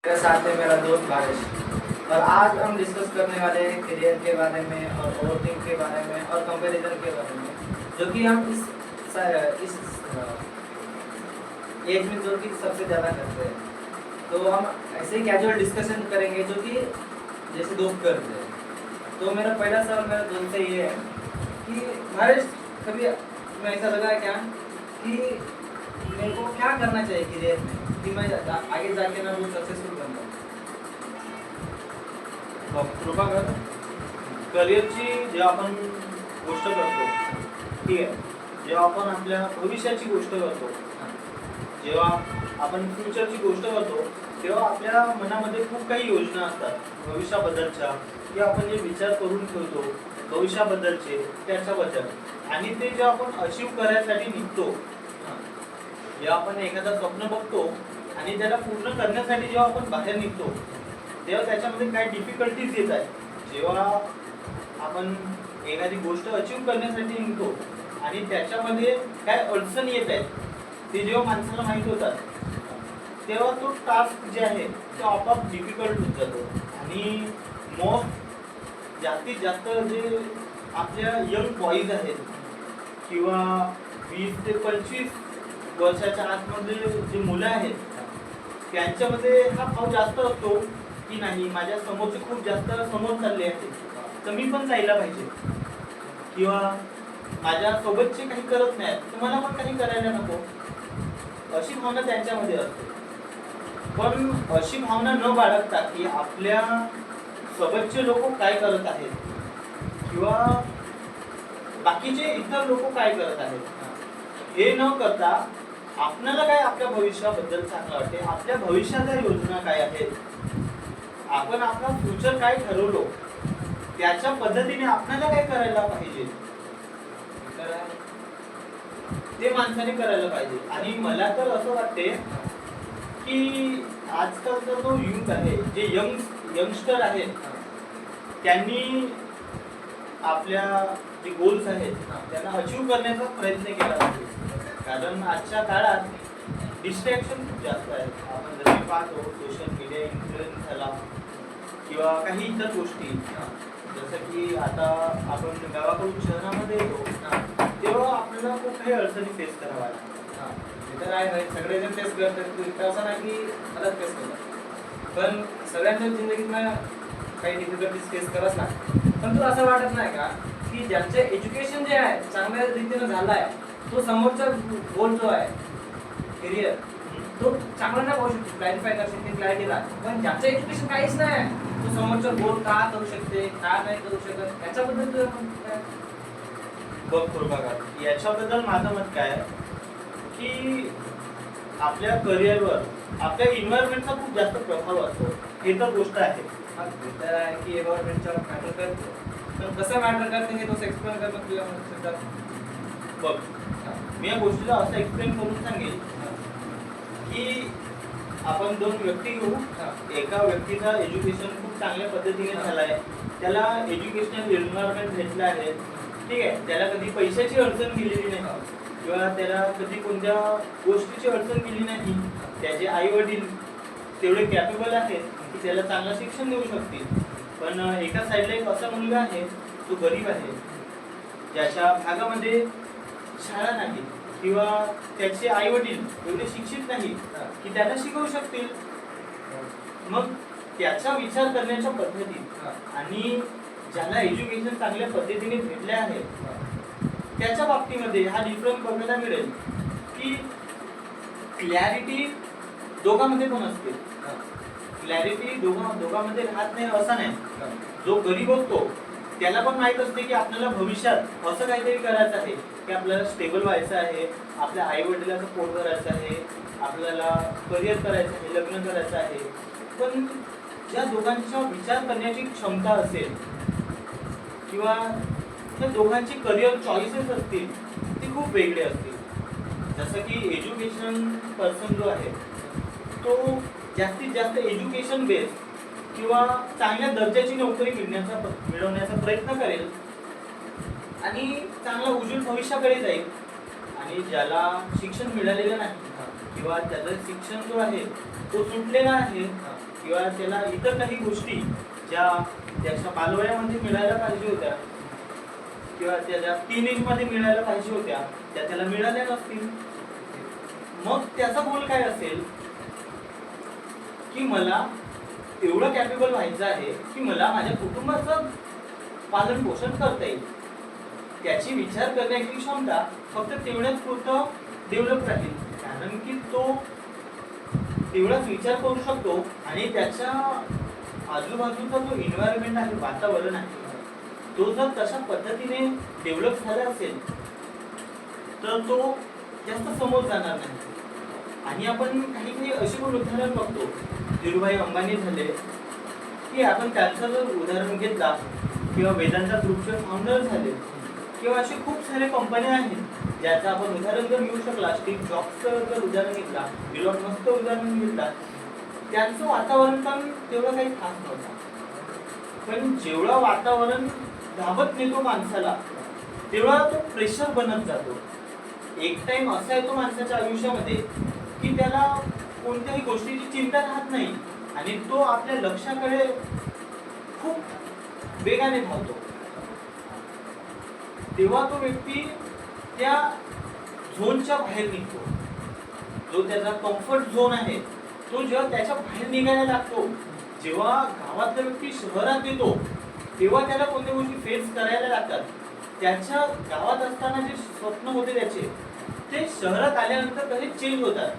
मेरे साथ है मेरा दोस्त भावेश और आज हम डिस्कस करने वाले हैं करियर के बारे में और ओवरथिंक के बारे में और कंपैरिजन के बारे में, जो कि हम इस एज में जो कि सबसे ज़्यादा करते हैं। तो हम ऐसे ही कैजुअल डिस्कशन करेंगे जो कि जैसे दोस्त करते हैं। तो मेरा पहला सवाल मेरा दोस्त से ये है कि भावेश, कभी तुम्हें ऐसा लगा है क्या कि मेरे को क्या करना चाहिए करियर में कि मैं आगे जाके ना बहुत सक्सेसफुल बन जाऊं? कृपा कर करिअरची जेव्हा आपण गोष्ट करतो, ठीक आहे, जेव्हा आपण आपल्या भविष्याची गोष्ट करतो, जेव्हा आपण फ्युचरची गोष्ट करतो, तेव्हा आपल्या मनामध्ये खूप काही योजना असतात भविष्याबद्दलच्या, की आपण जे विचार करून ठेवतो भविष्याबद्दलचे त्याच्याबद्दल, आणि ते जेव्हा आपण अचीव करायसाठी निघतो, जेव्हा आपण एखादा स्वप्न बघतो आणि त्याला पूर्ण करण्यासाठी जेव्हा आपण बाहेर निघतो, तेव्हा त्याच्यामध्ये काय डिफिकल्टीज येत आहेत. जेव्हा आपण एखादी गोष्ट अचीव करण्यासाठी निघतो आणि त्याच्यामध्ये काय अडचणी येत आहेत ते जेव्हा माणसाला माहीत होतात, तेव्हा तो टास्क जे आहे तो आपोआप डिफिकल्ट होत जातो. आणि मग जास्तीत जास्त जे आपल्या यंग बॉईज आहेत किंवा 20 ते 25 वर्षाच्या आतमध्ये जे मुलं आहेत, त्यांच्यामध्ये हा भाव जास्त असतो की नाही, माझ्या समोरचे खूप जास्त समोर चालले आहेत तर मी पण जायला पाहिजे, किंवा माझ्या सोबतचे काही करत नाहीत तर मला पण काही करायला नको, अशी भावना त्यांच्यामध्ये असते. पण अशी भावना न बाळगता की आपल्या सोबतचे लोक काय करत आहेत किंवा बाकीचे इतर लोक काय करत आहेत, हे न करता आपल्याला काय आपल्या भविष्याबद्दल चांगलं वाटते, आपल्या भविष्याच्या योजना काय आहेत, आपण आपला फ्युचर काय ठरवलो त्याच्या पद्धतीने आपल्याला काय करायला पाहिजे ते माणसाने करायला पाहिजे. आणि मला तर असं वाटते की आजकालचा जो युथ आहे, जे यंगस्टर आहेत, त्यांनी आपल्या जे गोल्स आहेत त्यांना अचीव करण्याचा प्रयत्न केला पाहिजे. कारण आजच्या काळात डिस्ट्रॅक्शन खूप जास्त आहे. आपण जसे पाहतो सोशल मीडिया इन्फ्लुएन्स झाला किंवा काही इतर गोष्टी, जसं की आता आपण गावाकडून शहरामध्ये येतो तेव्हा आपल्याला खूप काही अडचणी फेस कराव्या लागतात. ते तर आहे, सगळेजण फेस करतात, असं नाही की मलाच फेस करतात, पण सगळ्यांच्या जिंदगीत काही डिफिकल्टीज फेस करावंच लागतं. पण तुला असं वाटत नाही का की ज्यांचं एज्युकेशन जे आहे चांगल्या रीतीनं झालं आहे, तो समोरचा गोल जो आहे करिअर तो चांगला नाही पाहू शकतो, क्लॅरिफाय करू शकते, क्लॅरिटी राहते. पण ज्याचं एज्युकेशन काहीच नाही, तो समोरचा गोल का करू शकते, का नाही करू शकत, याच्याबद्दल तुझं मत काय? बघ प्रभाकर, याच्याबद्दल माझं मत काय आहे की आपल्या करिअरवर आपल्या इन्व्हायरमेंटचा खूप जास्त प्रभाव असतो. हे तर गोष्ट आहे. तर आहे की एन्व्हायरमेंटचा मॅटर करतो, पण कसं मॅटर करते हे तो एक्सप्लेन करणं तुला सुद्धा. बघ, मी या गोष्टीला असं एक्सप्लेन करून सांगेल की आपण दोन व्यक्ती घेऊ. एका व्यक्तीचा एज्युकेशन खूप चांगल्या पद्धतीने झाला आहे, त्याला एज्युकेशनल एन्व्हायरमेंट भेटलं आहे, ठीक आहे, त्याला कधी पैशाची अडचण गेलेली नाही किंवा त्याला कधी कोणत्या गोष्टीची अडचण गेली नाही. त्याचे आई वडील तेवढे कॅपेबल आहेत की त्याला चांगलं शिक्षण देऊ शकतील. पण एका साईडला एक असा मुलगा आहे, तो गरीब आहे, ज्याच्या भागामध्ये शाळा नाही किंवा त्याचे आई वडील एवढे शिक्षित नाही की त्याला शिकवू शकतील. मग त्याचा विचार करण्याच्या पद्धती आणि ज्याला एज्युकेशन चांगल्या पद्धतीने भेटले आहे त्याच्या बाबतीमध्ये हा डिफरन्स बघायला मिळेल की क्लॅरिटी दोघांमध्ये पण असते. क्लॅरिटी दोघांमध्ये राहत नाही असं नाही. जो गरीब असतो त्याला पण माहित असते की आपल्याला भविष्यात असं काहीतरी करायचं आहे की आपल्याला स्टेबल व्हायचं आहे, आपल्या आई वडिलांचं पोट भरायचं आहे, आपल्याला करिअर करायचं आहे, लग्न करायचं आहे. पण ज्या दोघांच्या विचार करण्याची क्षमता असेल किंवा त्या दोघांची करिअर चॉईसेस असतील ते खूप वेगळे असतील. जसं की एज्युकेशन पर्सन जो आहे तो जास्तीत जास्त एज्युकेशन बेस किंवा चांगल्या दर्जाची नोकरी मिळवण्याचा प्रयत्न करेल आणि चांगल्या उज्ज्वल भविष्याकडे जाईल. आणि ज्याला शिक्षण मिळालेलं नाही किंवा त्याचं शिक्षण जो आहे तो सुटलेला आहे, किंवा त्याला इतर काही गोष्टी ज्या त्याच्या बालवयामध्ये मिळायला पाहिजे होत्या किंवा त्याच्या टीनेजमध्ये मिळायला पाहिजे होत्या त्या त्याला मिळाल्या नसतील, मग त्याचा गोल काय असेल की मला एवढं कॅपेबल व्हायचं आहे की मला माझ्या कुटुंबाचं पालन पोषण करता येईल. त्याची विचार करण्याची क्षमता फक्त तेवढ्याच पुरतं डेव्हलप राहील, कारण की तो तेवढाच विचार करू शकतो आणि त्याच्या आजूबाजूचा जो एन्व्हायरमेंट आहे, वातावरण आहे, तो जर तशा पद्धतीने डेव्हलप झाला असेल तर तो जास्त समोर जाणार नाही. आणि आपण काही काही अशी पण उदाहरण बघतो, धीरूभाई अंबानी झाले की आपण त्यांचं जर उदाहरण घेतला, किंवा वेदांता ग्रुपचे फाउंडर झाले, किंवा असे खूप सारे कंपन्या आहेत ज्याचं आपण उदाहरण जर घेऊ शकला, स्टीव्ह जॉब्सचं जर उदाहरण घेतला, इलॉन मस्कचं उदाहरण घेतला, त्यांचं वातावरण पण तेवढं काही खास नव्हतं. पण जेवढं वातावरण दाबत नेतो माणसाला तेवढा तो प्रेशर बनत जातो. एक टाइम असा येतो माणसाच्या आयुष्यामध्ये की त्याला कोणत्याही गोष्टीची चिंता राहत नाही आणि तो आपल्या लक्ष्याकडे खूप वेगाने धावतो. तेव्हा तो व्यक्ती त्या झोनच्या बाहेर निघतो. जो त्याचा कम्फर्ट झोन आहे तो जेव्हा त्याच्या बाहेर निघायला लागतो, जेव्हा गावातला व्यक्ती शहरात येतो तेव्हा त्याला कोणत्या गोष्टी फेस करायला लागतात. त्याच्या गावात असताना जे स्वप्न होते त्याचे, ते शहरात आल्यानंतर कसे चेंज होतात.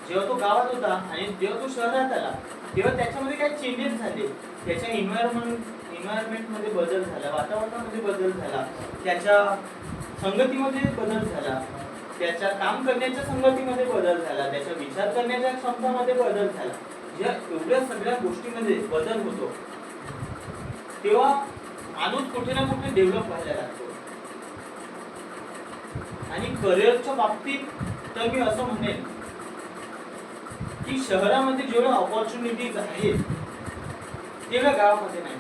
जेव्हा तो गावात होता आणि जेव्हा तो शहरात आला तेव्हा त्याच्यामध्ये काही चेंजेस झाले. त्याच्या एन्व्हायरमेंटमध्ये बदल झाला, वातावरणामध्ये बदल झाला, त्याच्या संगतीमध्ये बदल झाला, त्याच्या काम करण्याच्या संगतीमध्ये बदल झाला, त्याच्या विचार करण्याच्या क्षमतामध्ये बदल झाला. या एवढ्या सगळ्या गोष्टीमध्ये बदल होतो तेव्हा माणूस कुठे ना कुठे डेव्हलप व्हायला लागतो. आणि करिअरच्या बाबतीत तर मी असं म्हणेन की शहरामध्ये जेवढ्या ऑपॉर्च्युनिटीज आहेत तेवढ्या गावामध्ये नाही.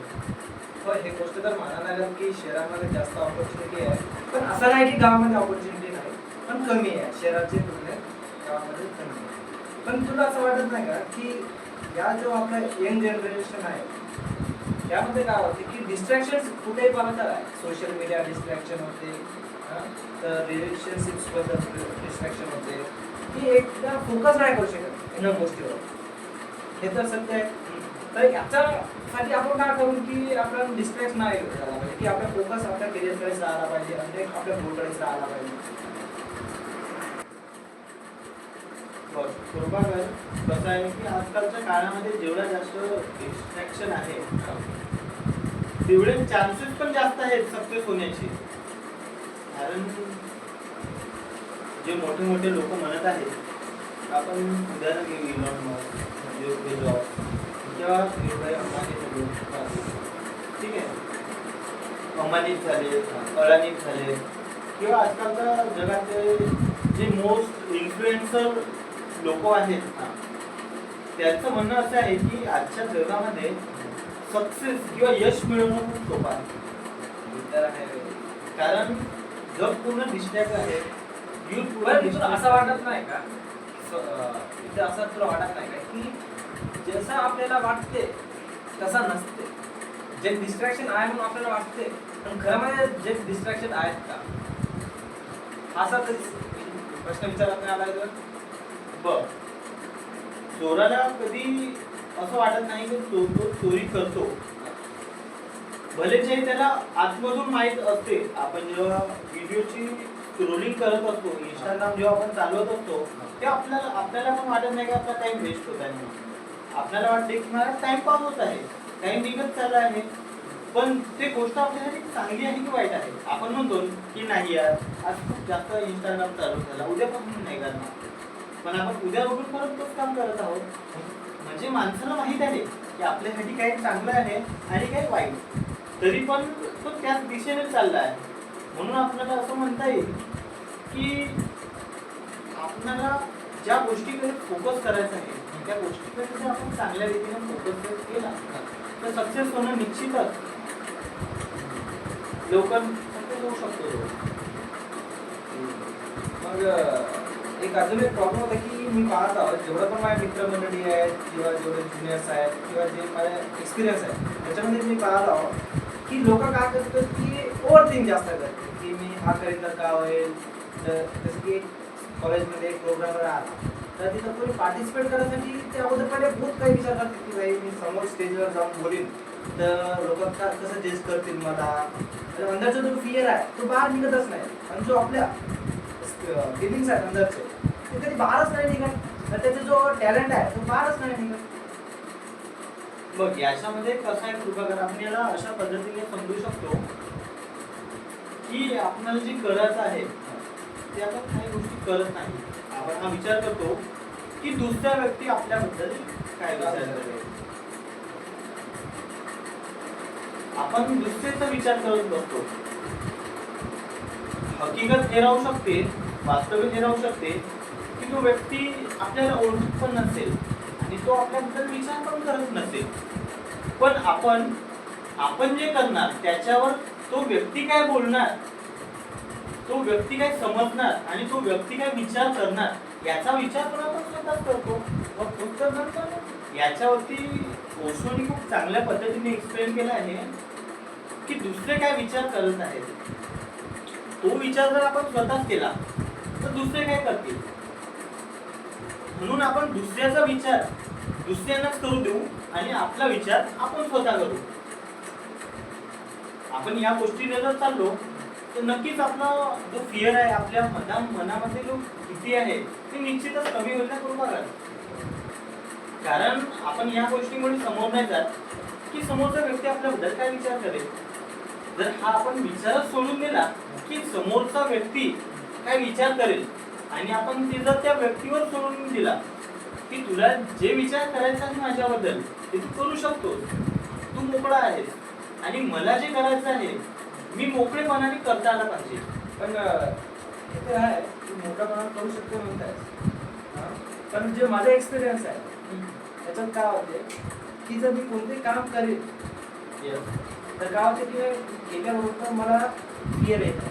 पण हे गोष्ट तर म्हणायला लागेल की शहरामध्ये जास्त ऑपॉर्च्युनिटी आहे, पण असं नाही की गावामध्ये ऑपॉर्च्युनिटी नाही, पण कमी आहे शहराच्या तुलनेत गावामध्ये कमी आहे. पण तुला असं वाटत नाही का की या जो आपला यंग जनरेशन आहे यामध्ये काय होते की डिस्ट्रॅक्शन कुठेही पाहता आहे. सोशल मीडिया डिस्ट्रॅक्शन होते, तर रिलेशनशिप्स बद्दल डिस्ट्रॅक्शन होते, की एकदा फोकस नाही करू शकत ह्या गोष्टीवर. हे तर सत्य आहे. तर याच्यासाठी आपण काय करू की आपल्याला डिस्ट्रॅक्ट नाही झाला पाहिजे, की आपला फोकस आपल्या करिअरकडेच राहिला पाहिजे आणि आपल्या गोलकडेच राहिला पाहिजे. कृपाकर कसं आहे की आजकालच्या काळामध्ये जेवढा जास्त डिस्ट्रॅक्शन आहे तेवढे चान्सेस पण जास्त आहेत सक्सेस होण्याचे. कारण जे मोठे मोठे लोक म्हणत आहेत, आपण उदाहरण घेऊ इलॉन मस्क, जेफ जॉब्स किंवा धीरूभाई अंबानी झाले, ठीक आहे, अंबानीच झाले, अडानीच झाले, किंवा आजकालच्या जगातले जे मोस्ट इन्फ्लुएन्सर लोक आहेत त्यांचं म्हणणं असं आहे की आजच्या जगामध्ये सक्सेस किंवा यश मिळवणं खूप सोपं आहे. कारण जग पूर्ण डिस्ट्रॅक्ट आहे, युथ पूर्ण. असं वाटत नाही का इथे असं तुला वाटत नाही का की जसं आपल्याला वाटते तसा नसते. जे डिस्ट्रॅक्शन आहे म्हणून आपल्याला वाटते, पण खरं म्हणजे जे डिस्ट्रॅक्शन आहेत का असा प्रश्न विचारत नाही आला तर बघ, चोराला कधी असं वाटत नाही की तो चोरी करतो, भलेचे त्याला आतमधून माहीत असते. आपण जेव्हा व्हिडिओची स्क्रोलिंग करत असतो, इंस्टाग्राम जेव्हा आपण चालवत असतो, ते आपल्याला पण वाटत नाही की आपला टाइम वेस्ट होत आहे. आपल्याला वाटते की मला टाइमपास होत आहे, टाइम निघत चालला आहे, पण ते गोष्ट आपल्यासाठी चांगली आहे की वाईट आहे. आपण म्हणतो की नाही यार, आज खूप जास्त इंस्टाग्राम चालू झाला, उद्यापासून नाही करणार, पण आपण उद्या उठून परत तोच काम करत आहोत. म्हणजे माणसाला माहित आहे की आपल्यासाठी काही चांगलं आहे आणि काही वाईट, तरी पण तो त्याच दिशेने चालला आहे. म्हणून आपल्याला असं म्हणता येईल की आपल्याला ज्या गोष्टीकडे फोकस करायचा आहे त्या गोष्टीकडे जर आपण चांगल्या रीतीने फोकस केला तर सक्सेस होणं निश्चितच लवकर सक्सेस होऊ शकतो. मग एक अजून एक प्रॉब्लेम होता की मी पाहत आहोत जेवढं पण माझे मित्रमंडळी आहेत किंवा जेवढे ज्युनियर्स आहेत किंवा जे माझे एक्सपिरियन्स आहे त्याच्यामध्ये मी पाहत आहोत की लोक काय करतात की ओव्हर थिंक जास्त करतात की मी हा करीन तर का होईल. तर जसं की कॉलेजमध्ये एक प्रोग्राम राहिला तर तिथं कोणी पार्टिसिपेट करण्यासाठी ते अगोदर पहिले बहुत काही विचार करतात की भाई मी समोर स्टेजवर जाऊन बोलीन तर लोक कसं जज करतील मला. तर अंदरचा जो फिअर आहे तो बाहेर निघतच नाही आणि जो आपल्या फिलिंग्स आहेत अंदरचे ते कधी बाहेरच नाही निघत तर त्याचा जो टॅलेंट आहे तो बाहेरच नाही निघत. बघ याच्यामध्ये कसं आहे कृपाकर, आपण याला अशा पद्धतीने समजू शकतो की आपल्याला जे करायचं आहे ते आपण काही गोष्टी करत नाही. आपण हा विचार करतो की दुसऱ्या व्यक्ती आपल्याबद्दल काय विचार करेल. आपण दुसऱ्याचा विचार करत बसतो. हकीकत हे राहू शकते, वास्तविक हे राहू शकते की तो व्यक्ती आपल्याला ओळखत पण नसेल आणि तो आपल्याबद्दल विचार पण करत नसेल. पण आपण जे करणार त्याच्यावर तो व्यक्ती काय बोलणार, तो व्यक्ती काय समजणार आणि तो व्यक्ती काय विचार करणार याचा विचार पण आपण स्वतःच करतो. मग फक्त याच्यावरती ओशोनी खूप चांगल्या पद्धतीने एक्सप्लेन केलं आहे की दुसरे काय विचार करत आहेत. तो विचार जर आपण स्वतःच केला तर दुसरे काय करतील. म्हणून आपण दुसऱ्याचा विचार दुसऱ्यांनाच करू देऊ आणि आपला विचार आपण स्वतः करू. आपण या गोष्टीने जर चाललो तर नक्कीच आपला जो फिअर आहे, आपल्या मनामध्ये जो भीती आहे ती निश्चितच कमी होईल ना करू बघा. कारण आपण या गोष्टीमुळे समोर नाही जात की समोरचा व्यक्ती आपल्याबद्दल काय विचार करेल. जर हा आपण विचारच सोडून दिला की समोरचा व्यक्ती काय विचार करेल आणि आपण ते जर त्या व्यक्तीवर सोडून दिला की तुला जे विचार करायचा आहे माझ्याबद्दल ते तू करू शकतोस, तू मोकळा आहेस आणि मला जे करायचं आहे मी मोकळेपणाने करता आला पाहिजे. पण हे तर आहे तू मोठ्यापणात करू शकतो म्हणतायस. पण जे माझा एक्सपिरियन्स आहे त्याच्यात काय होते की जर मी कोणते काम करेन तर काय होते की केल्याबरोबर मला फिअर येतं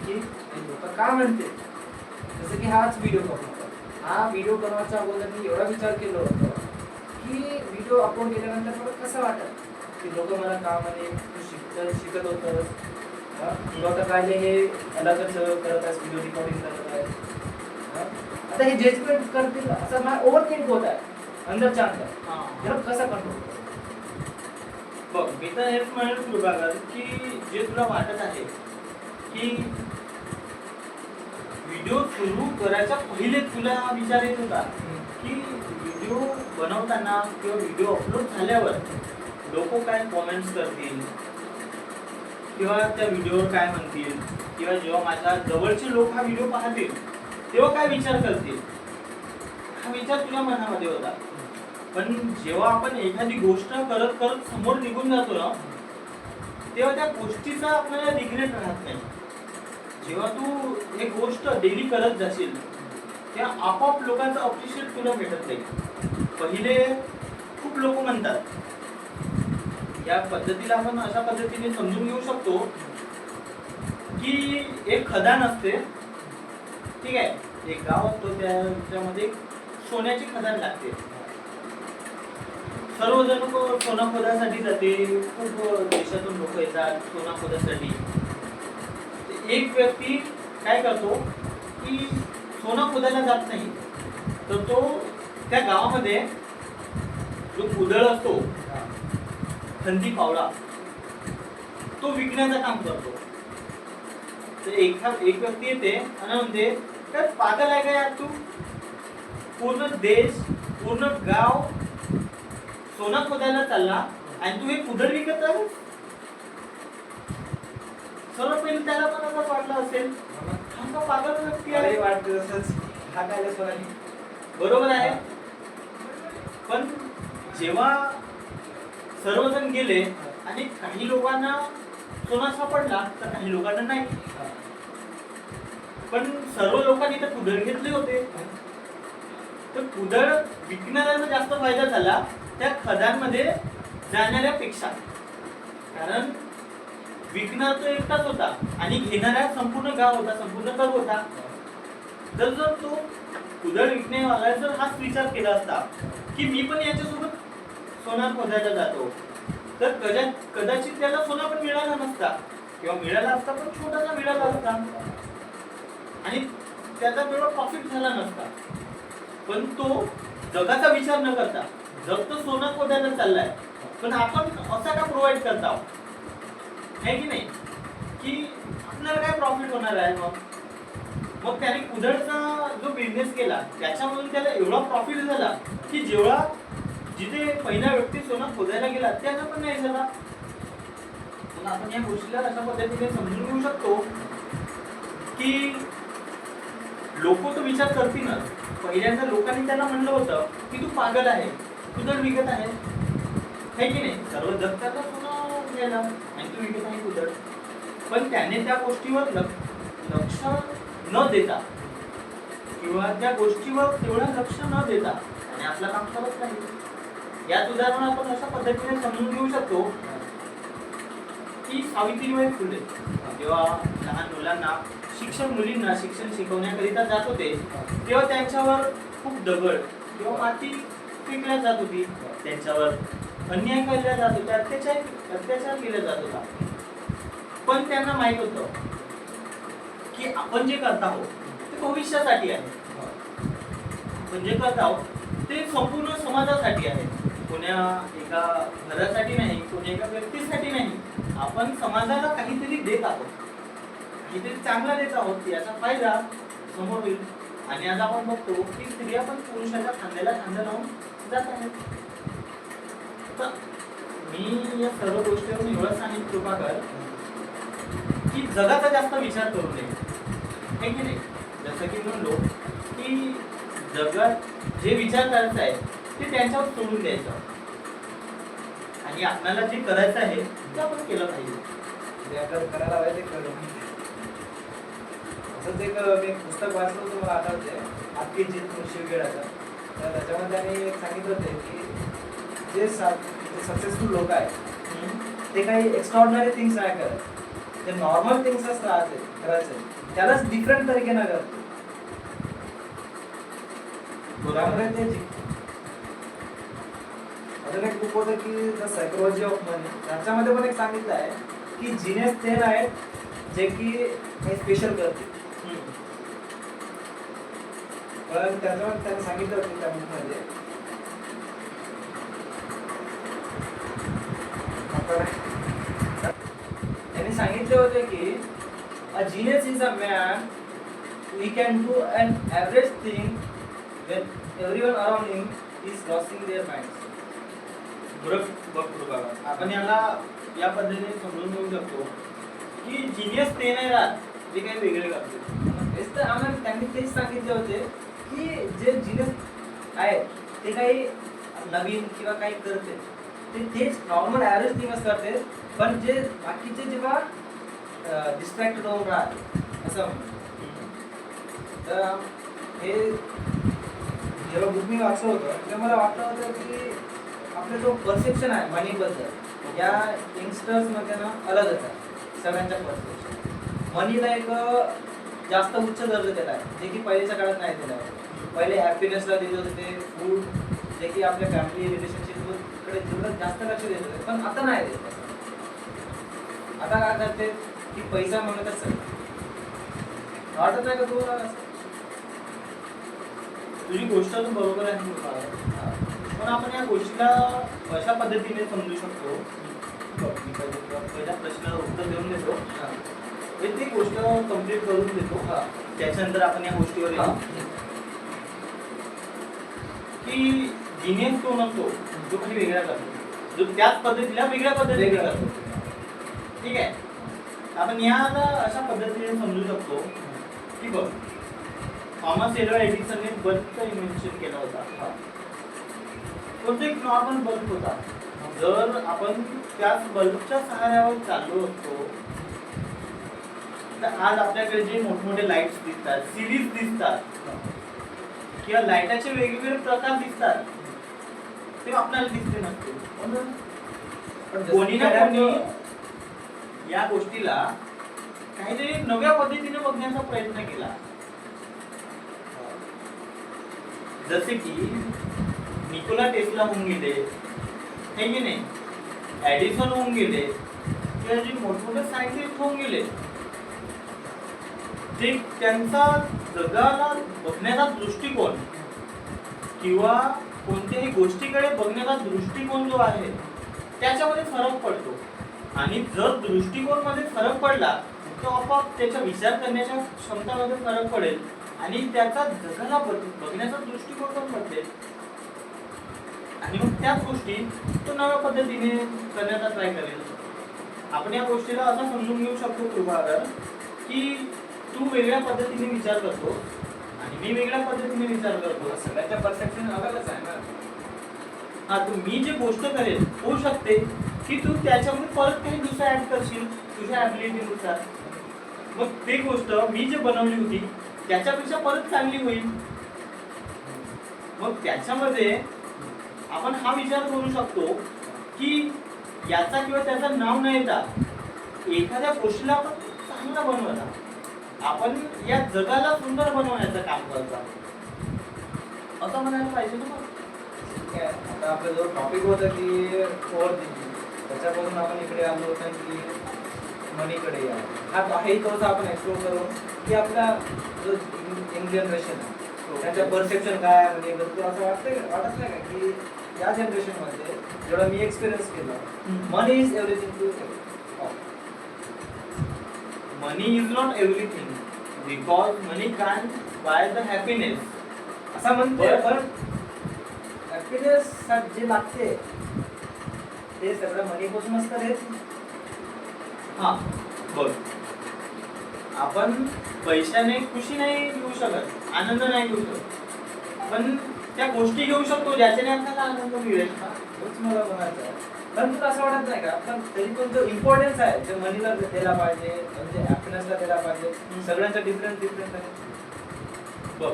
की लोक का म्हणते. जसं की हाच व्हिडिओ बनवतो, हा व्हिडिओ बनवायच्या अगोदर मी एवढा विचार केला होता की व्हिडिओ अपलोड केल्यानंतर मला कसं वाटत की लोक मला का म्हणे तू शिकत होतंस लोक काय हे अलगच करत आहेस, व्हिडिओ रेकॉर्डिंग करत आहेस. आता हे जजमेंट करतील असं मला ओव्हर थिंक होत आहे अंदरच्या अंदर. त्याला कसा कंट्रोल बघ मी तर हेच म्हणेल कृपाकर की जे तुला वाटत आहे की व्हिडिओ सुरू करायच्या पहिले तुला विचार येत होता की व्हिडिओ बनवताना किंवा व्हिडिओ अपलोड झाल्यावर लोक काय कॉमेंट्स करतील किंवा त्या व्हिडिओवर काय म्हणतील किंवा जेव्हा माझ्या जवळचे लोक हा व्हिडिओ पाहतील तेव्हा काय विचार करतील, हा विचार तुझ्या मनामध्ये होता. पण जेव्हा आपण एखादी गोष्ट करत करत समोर निघून जातो ना तेव्हा त्या गोष्टीचा आपल्याला रिग्रेट राहत नाही. जेव्हा तू एक गोष्ट डेली करत जाशील तेव्हा आपोआप लोकांचं अप्रिशिएट तुला भेटत नाही. पहिले खूप लोक म्हणतात, या पद्धतीला आपण अशा पद्धतीने समजून घेऊ शकतो की एक खदान असते, ठीक आहे, एक गाव असतो त्याच्यामध्ये सोन्याची खदान लागते. सर्वजण सोना खोदासाठी जाते, खूप देशातून लोक येतात सोना खोदासाठी. एक व्यक्ती काय करतो की सोना खोदायला जात नाही तर तो त्या गावामध्ये जो कुदळ असतो खंदी पावडा तो विकण्याचं काम करतो. तर एक व्यक्ती येते आणि म्हणते काय पागल आहे का यार तू, पूर्ण देश पूर्ण गाव सोना खोदायला चालला आणि तू हे कुदळ विकत आहे. सर्व पहिले त्याला पण असं वाटलं असेल हा पागल व्यक्ती आहे वाटतं तसंच हा काय सोनाली बरोबर आहे. पण जेव्हा सर्वजण गेले आणि काही लोकांना सोना सापडला तर काही लोकांना नाही, पण सर्व लोकांनी तर कुदळ घेतले होते. तर कुदळ विकणाऱ्याचा जास्त फायदा झाला त्या खदानमध्ये जाणाऱ्यापेक्षा, कारण विकणार तो एकटाच होता आणि घेणारा संपूर्ण गाव होता, संपूर्ण गाव होता. जर तो कुदळ विकणेवाला जर हाच विचार केला असता की मी पण याच्यासोबत सोना खोदायला जातो, तर कदाचित त्याला सोना पण मिळाला नसता, किंवा मिळाला असता पण छोटासा मिळाला असता आणि त्याचा तेवढा प्रॉफिट झाला नसता. पण तो जगाचा विचार न करता, जग तो सोना खोदायला चाललाय, पण आपण असा का प्रोव्हाइड करता आहे की नाही, की आपल्याला काय प्रॉफिट होणार आहे. मग त्याने कुदळचा जो बिझनेस केला त्याच्यामधून त्याला एवढा प्रॉफिट झाला की जेवढा जिथे पहिला व्यक्ती सोना खोदायला गेला त्याचा पण नाही झाला. मग आपण या गोष्टीला अशा पद्धतीने समजून घेऊ शकतो की लोक तो विचार करतीलच. पहिल्यांदा लोकांनी त्याला म्हणलं होतं की तू पागल आहे, कुदळ विकत आहे, है की नाही. सर्व जग त्याला सोना घ्यायला आणि तू विकत आहे कुदळ. पण त्याने त्या गोष्टीवर लक्ष न देता किंवा त्या गोष्टीवर तेवढं लक्ष न देता आणि आपलं काम करत नाही. याच उदाहरण आपण अशा पद्धतीने समजून घेऊ शकतो की सावित्रीबाई फुले जेव्हा लहान मुलांना मुलींना शिक्षण शिकवण्याकरिता जात होते, तेव्हा त्यांच्यावर खूप दगड किंवा माती फेकल्या जात होती, त्यांच्यावर अन्याय केला जात होता, अत्याचार केला जात होता. पण त्यांना माहित होतं की आपण जे करत आहोत ते भविष्यासाठी आहे, आपण जे करत आहोत ते संपूर्ण समाजासाठी आहे, कोण्या एका घरासाठी नाही, कोण्या एका व्यक्तीसाठी नाही. आपण समाजाला काहीतरी देत आहोत, काहीतरी चांगला देत आहोत, याचा फायदा समोर होईल. आणि आज आपण बघतो की स्त्रिया पण पुरुषाच्या खांद्याला खांदा लावून जात आहेत. तर मी या सर्व गोष्टीवरून एवढंच सांगितलं कृपाकर की जगाचा जास्त विचार करू नये, हे की नाही. जसं की म्हणलो की जगात जे विचार करायचं आहे ते त्यांच्यावर सोडून द्यायचं आणि आपल्याला जे करायचं आहे ते आपण केलं पाहिजे. करायला पाहिजे करू. असंच एक मी पुस्तक वाचलं होतं, मला आठवते आपली जीत शिवगेडाचं. तर त्याच्यामध्ये त्यांनी एक सांगितलं होते की जे सक्सेसफुल लोक आहेत ते काही एक्स्ट्राऑर्डिनरी थिंग्स नाही करत, ते नॉर्मल थिंग्सच राहते करायचे, त्यालाच डिफरंट तरीकेनं करते. त्यामुळे ते अजून एक बुक होतं की द सायकोलॉजी ऑफ मनी, त्याच्यामध्ये पण एक सांगितलं आहे की जिनेस ते आहेत जे की काही स्पेशल करते. पण त्याच्यावर त्यांनी सांगितलं होतं त्या बुकमध्ये त्यांनी सांगितले होते की a genius is a man he can do an average thing when everyone around him is losing their minds. बरोबर. आपण याला या पद्धतीने समजून घेऊ शकतो की जिनियस ते नाही राहत जे काही वेगळे करते. तेच तर आम्हाला त्यांनी तेच सांगितले होते की जे जिनियस आहे ते काही नवीन किंवा काही करते ते तेच नॉर्मल ॲव्हरेज थिंगच करते, पण जे बाकीचे जेव्हा डिस्ट्रॅक्टेड होऊन राहते असं. तर हे जेव्हा बुक मी वाचलं होतं तेव्हा मला वाटलं होतं की आपला जो परसेप्शन आहे मनीबद्दल या यंगस्टर्समध्ये ना अलगच आहे सगळ्यांच्या परसेप्शन. मनीला एक जास्त उच्च दर्जा दिला आहे जे की पहिल्याच्या काळात नाही दिला आहे. पहिले हॅपीनेसला दिले होते ते फूड जे की आपल्या फॅमिली रिलेशनशिपकडे जेवढं जास्त लक्ष देत होते, पण आता नाही देत. आता काय करते की पैसा म्हणतच वाटत नाही का तुम्हाला असं. तुझी गोष्ट तर बरोबर आहे, पण आपण या गोष्टीला अशा पद्धतीने समजू शकतो. मी पहिल्या प्रश्नाला उत्तर देऊन देतो, ती गोष्ट कम्प्लीट करून देतो, त्याच्यानंतर आपण या गोष्टीवर येऊ की जिनियस तो नसतो जो काही वेगळा करतो, जो त्याच पद्धतीला वेगळ्या पद्धतीने करतो. ठीक आहे. आपण याला अशा पद्धतीने समजू शकतो की बघ, थॉमस एल्वा एडिसनने बल्बचा इन्व्हेन्शन केला होता. तो एक नॉर्मल बल्ब होता. जर आपण त्याच बल्बच्या सहाऱ्यावर चाललो असतो तर आज आपल्याकडे जे मोठमोठे लाईट्स दिसतात, सिरीज दिसतात किंवा लाईटाचे वेगवेगळे प्रकार दिसतात ते आपल्याला दिसते नसते. पण कोणी ना कोणी या गोष्टीला काहीतरी नव्या पद्धतीने बघण्याचा प्रयत्न केला. जसे की निकोला टेस्ला होऊन गेले, हे की नाही, ॲडिसन होऊन गेले, किंवा जे मोठमोठे सायंटिस्ट होऊन गेले, ते त्यांचा जगाला बघण्याचा दृष्टिकोन किंवा कोणत्याही गोष्टीकडे बघण्याचा दृष्टिकोन जो आहे त्याच्यामध्ये फरक पडतो. आणि जर दृष्टिकोनमध्ये फरक पडला तर आपोआप त्याच्या विचार करण्याच्या क्षमतामध्ये फरक पडेल आणि त्याचा जगाला बघण्याचा दृष्टिकोन पण बदलेल. आणि मग त्याच गोष्टी तो नव्या पद्धतीने करण्याचा ट्राय करेल. आपण या गोष्टीला असं समजून घेऊ शकतो कृपागर, की तू वेगळ्या पद्धतीने विचार करतो आणि मी वेगळ्या पद्धतीने विचार करतो. सगळ्यांच्या परसेप्शन अलगच आहे ना. हा, तू मी जे गोष्ट करेल होऊ शकते की तू त्याच्यामध्ये परत काही दुसरं ऍड करशील तुझ्या ऍबिलिटीनुसार. मग ती गोष्ट मी जे बनवली होती त्याच्यापेक्षा परत चांगली होईल. मग त्याच्यामध्ये आपण हा विचार करू शकतो की याचा किंवा त्याचं नाव न येता एखाद्या गोष्टीला आपण चांगला बनवला, आपण या जगाला सुंदर बनवण्याचं काम करतो असं म्हणायला पाहिजे ना. ठीक आहे, आता आपला जो टॉपिक होता की ओव्हर थिंकिंग, त्याच्यापासून आपण इकडे आलो होतो की मनीकडे या. हा हे थोडंसं आपण एक्सप्लोर करू की आपला जो यंग जनरेशन आहे त्यांचं परसेप्शन काय आहे. म्हणजे तुला असं वाटत नाही का की या जनरेशनमध्ये जेवढा मी एक्सपिरियन्स केला, money is everything to money is not everything because money can buy the happiness असं म्हणते. पण हॅपीनेस जे लागते ते सगळं मनीपासूनच तर हेच. हा बघ, आपण पैशाने खुशी नाही घेऊ शकत, आनंद नाही घेऊ शकत, पण त्या गोष्टी घेऊ शकतो ज्याच्याने आपल्याला आनंद मिळेल. तोच मला म्हणायचं आहे. पण तुला असं वाटत नाही का, पण तरी पण जो इम्पॉर्टन्स आहे जो मनीला द्यायला पाहिजे, म्हणजे हॅपीनेसला द्यायला पाहिजे, सगळ्यांचा डिफरन्स आहे. बघ,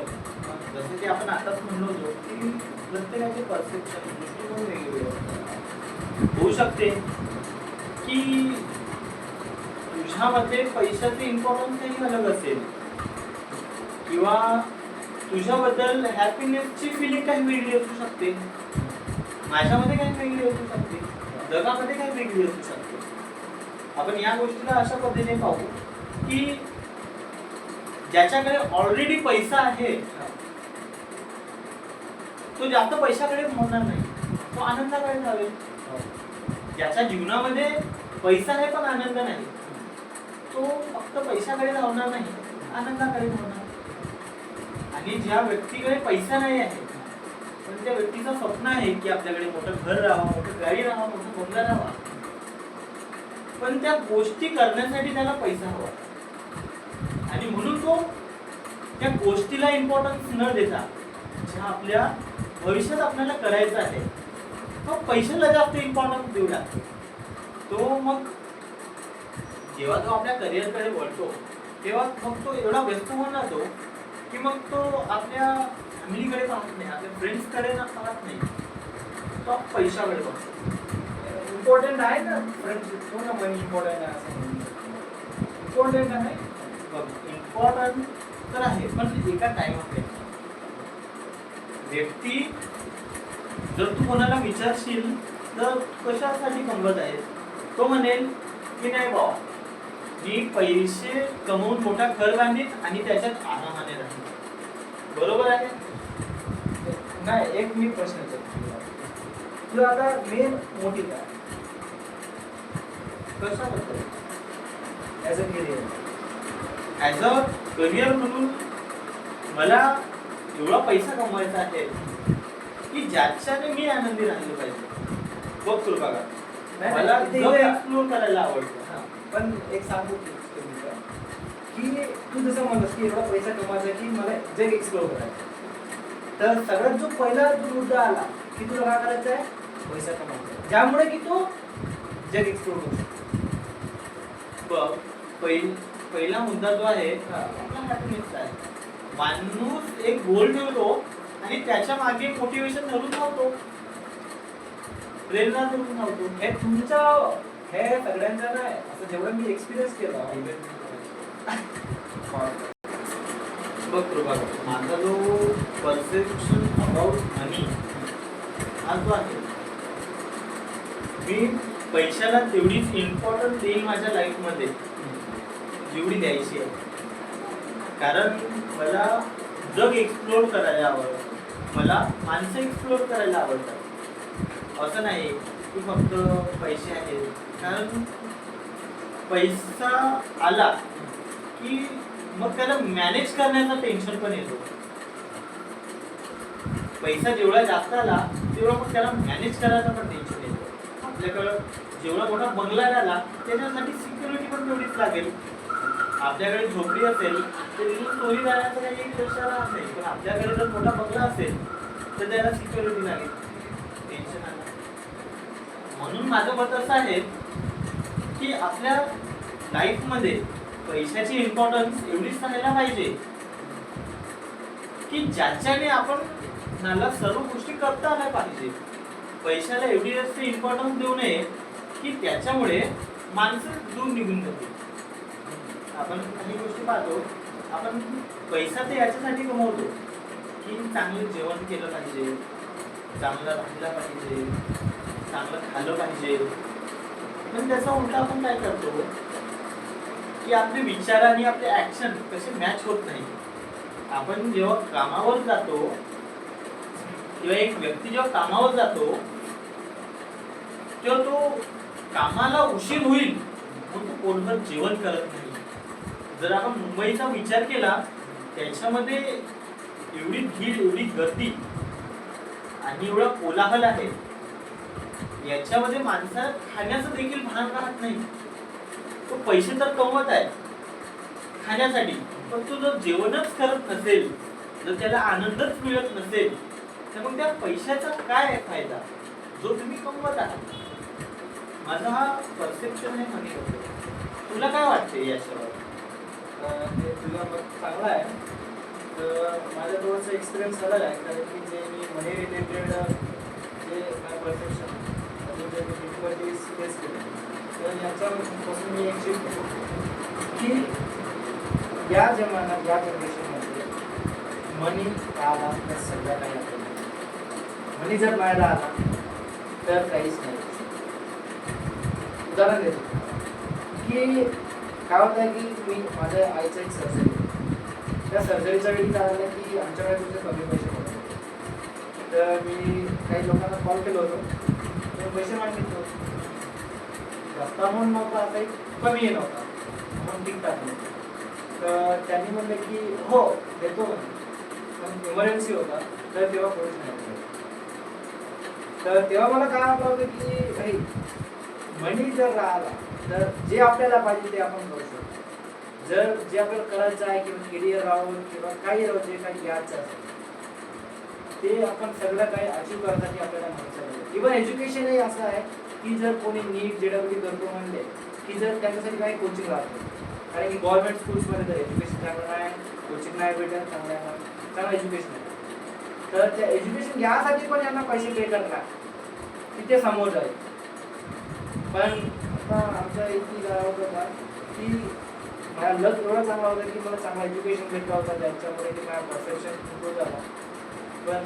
जसं की आपण आताच म्हणलो होतो की प्रत्येकाचे परसेप्शन दृष्टिकोन वेगवेगळे असतात. होऊ शकते की तुझ्यामध्ये पैशाचे इम्पॉर्टन्स काही अलग असेल किंवा तुझ्याबद्दल हॅपीनेसची फिलिंग काही वेगळी असू शकते, माझ्यामध्ये काही वेगळी असू शकते, जगामध्ये काही वेगळी असू शकते. आपण या गोष्टीला अशा पद्धतीने पाहू की ज्याच्याकडे ऑलरेडी पैसा आहे तो जास्त पैशाकडे होणार नाही, तो आनंदाकडे जावेल. ज्याच्या जीवनामध्ये पैसा आहे पण आनंद नाही, तो फक्त पैशाकडे धावणार नाही, आनंदाकडे धावणार. आणि ज्या व्यक्तीकडे पैसा नाही आहे पण त्या व्यक्तीचं स्वप्न आहे की आपल्याकडे मोठं घर राहावं, मोठं गाडी राहावं, मोठं बंगला राहावा, पण त्या गोष्टी करण्यासाठी त्याला पैसा हवा आणि म्हणून तो त्या गोष्टीला इम्पॉर्टन्स न देता ज्या आपल्या भविष्यात आपल्याला करायचं आहे तो पैशाला जास्त इम्पॉर्टन्स देऊ लागतो. तो मग जेव्हा तो आपल्या करिअरकडे वळतो तेव्हा मग तो एवढा व्यस्त होऊन जातो की मग तो आपल्या फॅमिलीकडे पाहत नाही, आपल्या फ्रेंड्सकडे पाहत नाही, तो पैशाकडे बघतो. इम्पॉर्टंट आहे ना फ्रेंडशिप, हो ना, मनी इम्पॉर्टंट आहे असं इम्पॉर्टंट आहे. इम्पॉर्टंट तर आहे पण एका टाइममध्ये व्यक्ती जर तू कोणाला विचारशील तर कशासाठी कमवत आहे, तो म्हणेल की नाही बाबा मी पैसे कमवून मोठा घर बांधीन आणि त्याच्यात आरामाने राहील. बरोबर आहे नाही. एक मी प्रश्न विचारतो तुला, आता मेन मोठी काय कशाबद्दल as a career, as a career म्हणून मला एवढा पैसा कमवायचा आहे की ज्याच्याने मी आनंदी राहिलो पाहिजे. बघ कृपा नाही, मला ते जग एक्सप्लोर करायला आवडतं. पण एक सांगू की तू जसं म्हणतोस की एवढा पैसा कमवायचा की मला जग एक्सप्लोर करायचं, तर सगळ्यात जो पहिला जो मुद्दा आला की तुला काय करायचं आहे, पैसा कमवायचा, ज्यामुळे की तो जग एक्सप्लोर करू शकतो. बघ, पहिला मुद्दा जो आहे आपला हॅपीनेसचा आहे. माणूस एक गोल ठेवतो आणि त्याच्या मागे मोटिवेशन धरून धावतो, प्रेरणा धरून धावतो. हे तुमचं हे सगळ्यांचं नाही, असं जेवढं मी एक्सपिरियन्स केला बघ प्रभाकर, माझा जो परसेप्शन अबाउट मनी हा जो आहे, मी पैशाला तेवढीच इम्पॉर्टन्स देईन माझ्या लाईफमध्ये जेवढी द्यायची आहे. कारण मला जग एक्सप्लोर करायला आवडतं, मला माणसं एक्सप्लोर करायला आवडतात. असं नाही की फक्त पैसे आहेत. कारण पैसा आला की मग त्याला मॅनेज करण्याचं टेन्शन पण येतो. पैसा जेवढा जास्त आला तेवढा मग त्याला मॅनेज करायचं पण टेन्शन येतं. आपल्याकडं जेवढा मोठा बंगला आला त्याच्यासाठी सिक्युरिटी पण तेवढीच लागेल. आपल्याकडे झोपडी असेल तर चोरी जाण्याचं काही लक्षात राहत नाही, पण आपल्याकडे जर मोठा बंगला असेल तर त्याला सिक्युरिटी लागेल, टेन्शन आलं. म्हणून माझं मत असं आहे की आपल्या लाईफमध्ये पैशाची इम्पॉर्टन्स एवढीच राहायला पाहिजे की ज्याच्याने आपण मला सर्व गोष्टी करता आल्या पाहिजे. पैशाला एवढी जास्त इम्पॉर्टन्स देऊ नये की त्याच्यामुळे माणसं दूर निघून जातील. आपण काही गोष्टी पाहतो, आपण पैसा ते याच्यासाठी कमवतो की चांगलं जेवण केलं पाहिजे, चांगलं राहिलं पाहिजे, चांगलं खाल्लं पाहिजे. पण त्याचा उलटा आपण काय करतो की आपले विचार आणि आपले ऍक्शन कसे मॅच होत नाही. आपण जेव्हा कामावर जातो किंवा एक व्यक्ती जेव्हा कामावर जातो तेव्हा तो कामाला उशीर होईल म्हणून तो पोटभर जेवण करत नाही. जर आपण मुंबईचा विचार केला, त्याच्यामध्ये एवढी भीड, एवढी गर्दी आणि एवढा कोलाहल आहे, याच्यामध्ये माणसाला खाण्याचं देखील भान राहत नाही. तो पैसे तर कमवत आहे खाण्यासाठी, पण तो जर जेवणच करत नसेल, जर त्याला आनंदच मिळत नसेल, तर मग त्या पैशाचा काय फायदा जो तुम्ही कमवत आहात. माझा हा परसेप्शन आहे मनी बद्दल. तुला काय वाटते याच्यावर? ते तुझं मत चांगलं आहे. तर माझा थोडासा एक्सपिरियन्स झालेला आहे, कारण की जे मी मनी रिलेटेड जे माय परसेप्शन अजून जे मी डिफिकल्टीज फेस केले, तर याच्यापासून मी एक शिफ्ट केली की या जमान्यात, या जनरेशनमध्ये मनी आला तर सगळं काही आपल्याला, मनी जर बाहेर आला तर काहीच नाही. उदाहरण देतो की काय होतं आहे की मी माझ्या आईचं एक सर्जरी, त्या सर्जरीच्या वेळी काय झालं की आमच्याकडे तुझे कमी पैसे होते. तर मी काही लोकांना कॉल केलं होतं, तर पैसे मागितले होते. जास्त अमाऊंट नव्हता, काही कमी नव्हता, अमाऊंट ठीकठाक नव्हतं. तर त्यांनी म्हणलं की हो देतो, पण इमर्जन्सी होता, तर तेव्हा कोणीच नाही होतं. तर तेव्हा मला काय वाटलं होतं की भाई मनी जर राहिला तर जे आपल्याला पाहिजे ते आपण करू शकतो. जर जे आपल्याला करायचं आहे किंवा करिअर राहून किंवा काही राहून जे काही घ्यायचं असेल ते आपण सगळं काही अचीव करण्यासाठी आपल्याला माणसं. इव्हन एज्युकेशनही असं आहे की जर कोणी नीट JEE करतो म्हणले की जर त्याच्यासाठी काही कोचिंग राहतो, कारण की गव्हर्नमेंट स्कूल्समध्ये जर एज्युकेशन चांगलं नाही, कोचिंग नाही भेटत, चांगलं एज्युकेशन आहे, तर त्या एज्युकेशन घ्यासाठी पण यांना पैसे पे करणार की ते समोर जाईल. पण आता आमच्या इथे काय होत होता की माझा लक एवढा चांगला होता की मला चांगला एज्युकेशन भेटला होता, ज्याच्यामुळे की माझा परसेप्शन इम्प्रूव्ह झाला. पण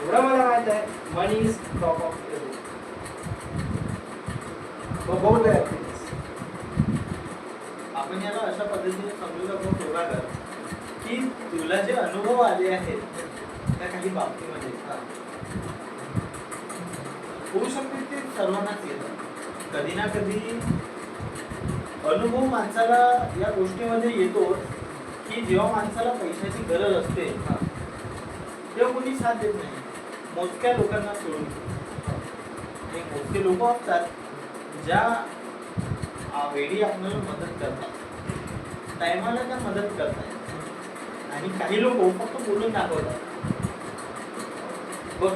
एवढं मला माहीत आहे, मनी इज टॉप ऑफ एव्हरीथिंग. बहुत आहे. आपण याला अशा पद्धतीने समजू शकतो प्रभाकर की तुला जे अनुभव आले आहेत त्या काही बाबतीमध्ये होऊ शकते ते सर्वांनाच येतात. कधी ना कधी अनुभव माणसाला या गोष्टीमध्ये येतो की जेव्हा माणसाला पैशाची गरज असते तेव्हा कोणी साथ देत नाही, मोजक्या लोकांना सोडून. हे मोजके लोक असतात ज्या वेळी आपल्याला मदत करतात, टायमाला त्या मदत करतात, आणि काही लोक फक्त बोलून दाखवतात. बघ,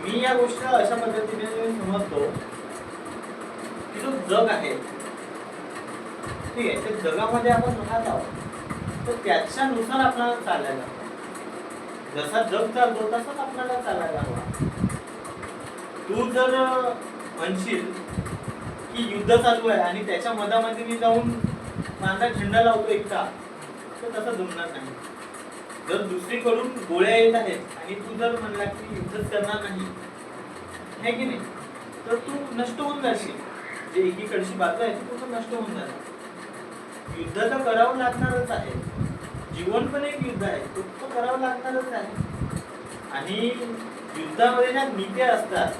मी या गोष्टी अशा पद्धतीने समजतो की जो जग आहे, ठीक आहे, त्या जगामध्ये आपण राहत आहोत, तर त्याच्यानुसार आपल्याला चालायला हवं. जसा जग चालतो तसाच आपल्याला चालायला हवा. तू जर म्हणशील की युद्ध चालू आहे आणि त्याच्या मधामध्ये मी जाऊन माझा झेंडा लावतो एकटा, तर तसं जमणार नाही. जर दुसरीकडून गोळ्या येत आहेत आणि तू जर म्हणला की युद्धच करणार नाही, है की नाही, तर तू नष्ट होऊन जाशील. जे एकीकडची बाजू आहे ती पूर्ण नष्ट होऊन जाणार. युद्ध तर करावं लागणारच आहे. जीवन पण एक युद्ध आहे, तो तर करावं लागणारच आहे. आणि युद्धामध्ये ज्या नीती असतात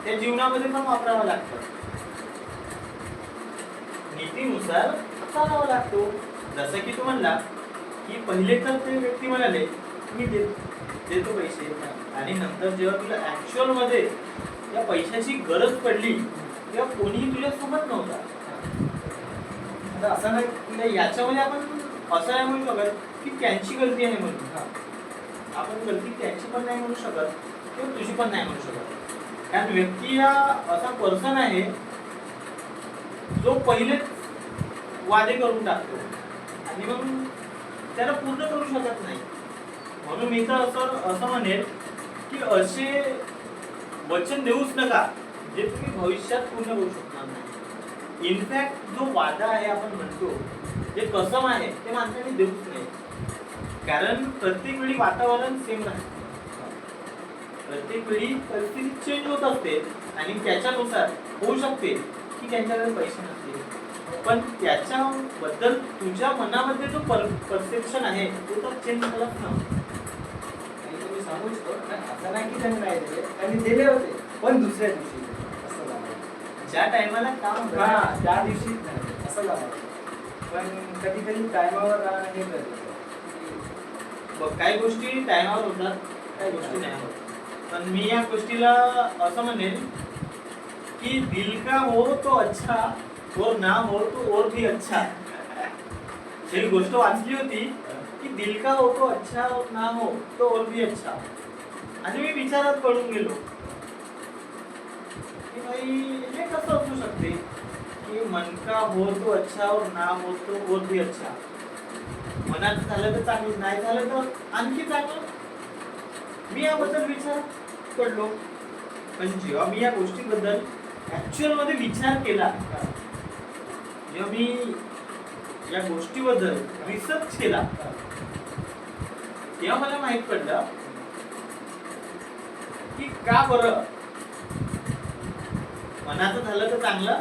त्या जीवनामध्ये पण वापराव्या लागतात. नीतीनुसार चालावं लागतो. जसं की तू म्हणला की पहिले तर ते व्यक्ती म्हणाले मी देतो पैसे, आणि नंतर जेव्हा तुला ऍक्च्युअल मध्ये त्या पैशाची गरज पडली तेव्हा कोणीही तुझ्या सोबत नव्हता. आता असं नाही तर याच्यामध्ये आपण असं नाही म्हणू शकत की त्यांची गलती आहे म्हणून. आपण गलती त्यांची पण नाही म्हणू शकत किंवा तुझी पण नाही म्हणू शकत. कारण व्यक्ती हा असा पर्सन आहे जो पहिलेच वादे करून टाकतो आणि मग त्याला पूर्ण करू शकत नाही. म्हणून मी तर असं म्हणेल की असे वचन देऊच नका जे तुम्ही भविष्यात पूर्ण करू शकणार नाही. इनफॅक्ट जो वादा आहे आपण म्हणतो, जे कसम आहे ते माणसाने देऊच नाही. कारण प्रत्येक वेळी वातावरण सेम राहते, प्रत्येक वेळी परिस्थिती चेंज होत असते आणि त्याच्यानुसार होऊ शकते की त्यांच्याकडे पैसे नसतील, पण त्याच्याबद्दल तुझ्या मनामध्ये जो परसेप्शन आहे तो तर चेंज झालाच ना. तुम्ही सांगू शकतो असं नाही की त्यांनी नाही दिले, त्यांनी दिले होते पण दुसऱ्या दिवशी असं झालं. ज्या टायमाला काम त्या दिवशी असं झालं. पण कधी कधी टायमावर राहणं हे गरजेचं. काही गोष्टी टायमावर होतात, काही गोष्टी नाही होत. पण मी या गोष्टीला असं म्हणेन की दिल का हो तो अच्छा और ना हो तो और भी अच्छा. ही गोष्ट वाचली होती की दिल का हो तो अच्छा और ना हो तो और भी अच्छा. आणि मी विचारात पडून गेलो की भाई हे कसं असू शकते की मन का हो तो अच्छा और ना हो तो और भी अच्छा. मनात झालं तर चांगलं, नाही झालं तर आणखी चांगलं. मी याबद्दल विचार पडलो. पण जेव्हा मी या गोष्टीबद्दल ऍक्च्युअल मध्ये विचार केला, जेव्हा मी या गोष्टीबद्दल रिसर्च केला, तेव्हा मला माहित पडलं की का बरं मनाचं झालं तर चांगलं,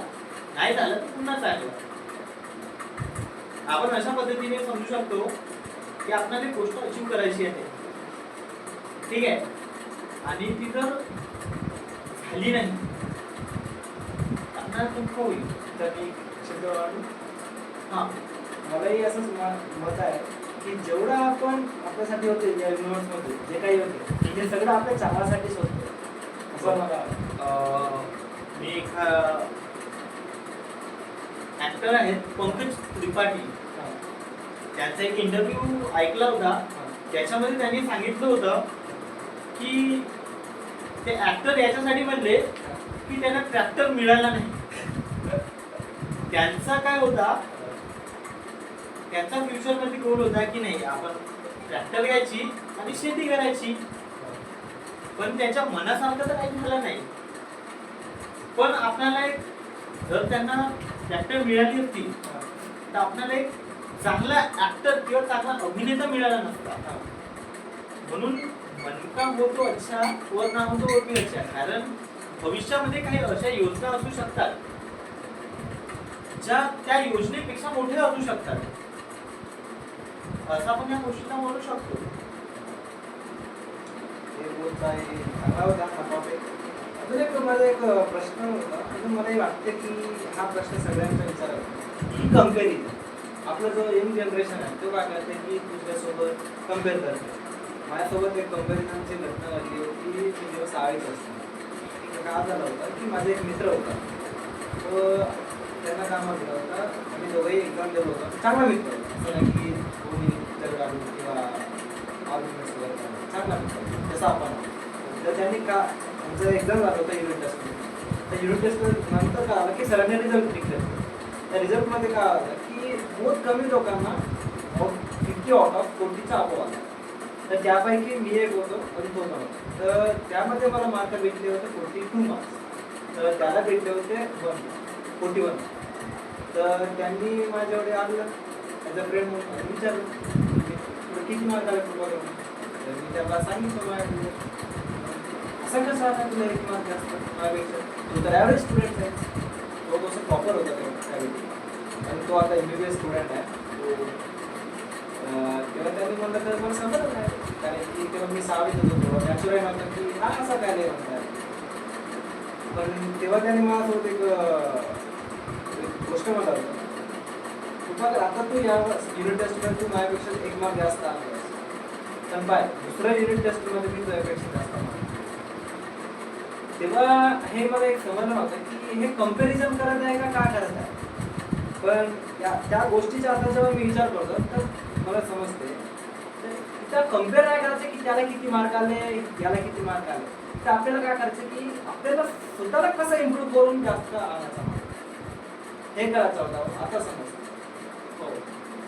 नाही झालं तर पुन्हा चांगलं. आपण अशा पद्धतीने समजू शकतो की आपल्याला एक गोष्ट अचीव करायची आहे, ठीक आहे, आणि ती जर झाली नाही आपल्याला दुःख होईल. तर मी शब्द वाढू. हा, मलाही असंच मत आहे की जेवढं आपण आपल्यासाठी होते या युनिव्हर्समध्ये जे काही होते ते सगळं आपल्या चांगल्यासाठीच होतं असं मला. मी एक ऍक्टर आहेत पंकज त्रिपाठी, त्यांचा एक इंटरव्ह्यू ऐकला होता. त्याच्यामध्ये त्यांनी सांगितलं होतं की ते ऍक्टर याच्यासाठी म्हणले की त्यांना ट्रॅक्टर मिळाला नाही. त्यांचा काय होता, त्यांचा फ्युचर मध्ये गोल होता की नाही आपण ट्रॅक्टर घ्यायची आणि शेती करायची. पण त्याच्या मनासारखं तर काही झालं नाही. पण आपल्याला एक, जर त्यांना ट्रॅक्टर मिळाली असती तर आपल्याला एक चांगला ऍक्टर किंवा चांगला अभिनेता मिळाला नसता. म्हणून मन का होतो अच्छा वर ना होतो वर भी अच्छा. कारण भविष्यामध्ये काही अशा योजना असू शकतात ज्या त्या योजनेपेक्षा मोठ्या असू शकतात, असं आपण या गोष्टीला म्हणू शकतो. हे बोलत आहे चांगला होता हा टॉपिक. अजून एक माझा एक प्रश्न होता. अजून मलाही वाटते की हा प्रश्न सगळ्यांचा विचारावा की कम्पॅरिझन. आपला जो यंग जनरेशन आहे तो काय करते की तुझ्यासोबत कम्पेअर करते. माझ्यासोबत एक कम्पॅरिझनची घटना घडली होती. मी जेव्हा 6वीत असतो काय झालं होतं की माझा एक मित्र होता, तो त्यांना कामात गेला होता. आम्ही दोघंही एक्झाम दिलो होतो. चांगला मित्र होता, असं नाही की कोणी तर काढून किंवा आर्ग्युमेंट्स वगैरे करणं. चांगला मित्र जसं आपण. तर त्यांनी का आमचं एक्झाम झालं होतं युनिट टेस्टमध्ये. त्या युनिट टेस्ट नंतर काय आलं की सरांनी रिझल्ट डिक्लेअर केला. त्या रिझल्टमध्ये काय आलं की बहुत कमी लोकांना 50 आउट ऑफ 40चा अभाव आला. तर त्यापैकी मी एक होतो आणि तो नव्हता. तर त्यामध्ये मला मार्क भेटले होते 42 मार्क्स. तर त्याला भेटले होते 41. तर त्यांनी माझ्याकडे आलं ॲज अ फ्रेंड म्हणून विचारलं किती मार्क आले कृपा करून? तर मी त्याला सांगितलं माझ्याकडे असं कसं आता तुला 1 मार्क जास्त माझ्यापेक्षा, तू तर ॲव्हरेज स्टुडंट आहे. तो कसं प्रॉपर होता तेव्हा त्यावेळी, आणि तो आता MBBS स्टुडंट आहे. तो तेव्हा त्यांनी म्हणलं तर मला समजलं नाही, कारण की तेव्हा मी 6वीत होतो. तेव्हा नॅचरल म्हणतात की हा असा काय नाही म्हणतात. पण तेव्हा त्यांनी माझ्यासोबत एक गोष्ट म्हणत होता, कृपा आता तू या युनिट टेस्टमध्ये तू माझ्यापेक्षा 1 मार्क जास्त आला, पण बाय दुसऱ्या युनिट टेस्टमध्ये मी तुझ्यापेक्षा जास्त आला. तेव्हा हे मला एक समजलं नव्हतं की हे कंपॅरिझन करत आहे का करत आहे. पण त्या गोष्टीचा आता जेव्हा मी विचार करतो तर मला समजते त्या कम्पेअर नाही करायचं की त्याला किती मार्क आले, याला किती मार्क आले. तर आपल्याला काय करायचं की आपल्याला स्वतःला कसं इम्प्रूव्ह करून जास्त आणायचा हे करायचं होतं. आता समजतं. हो,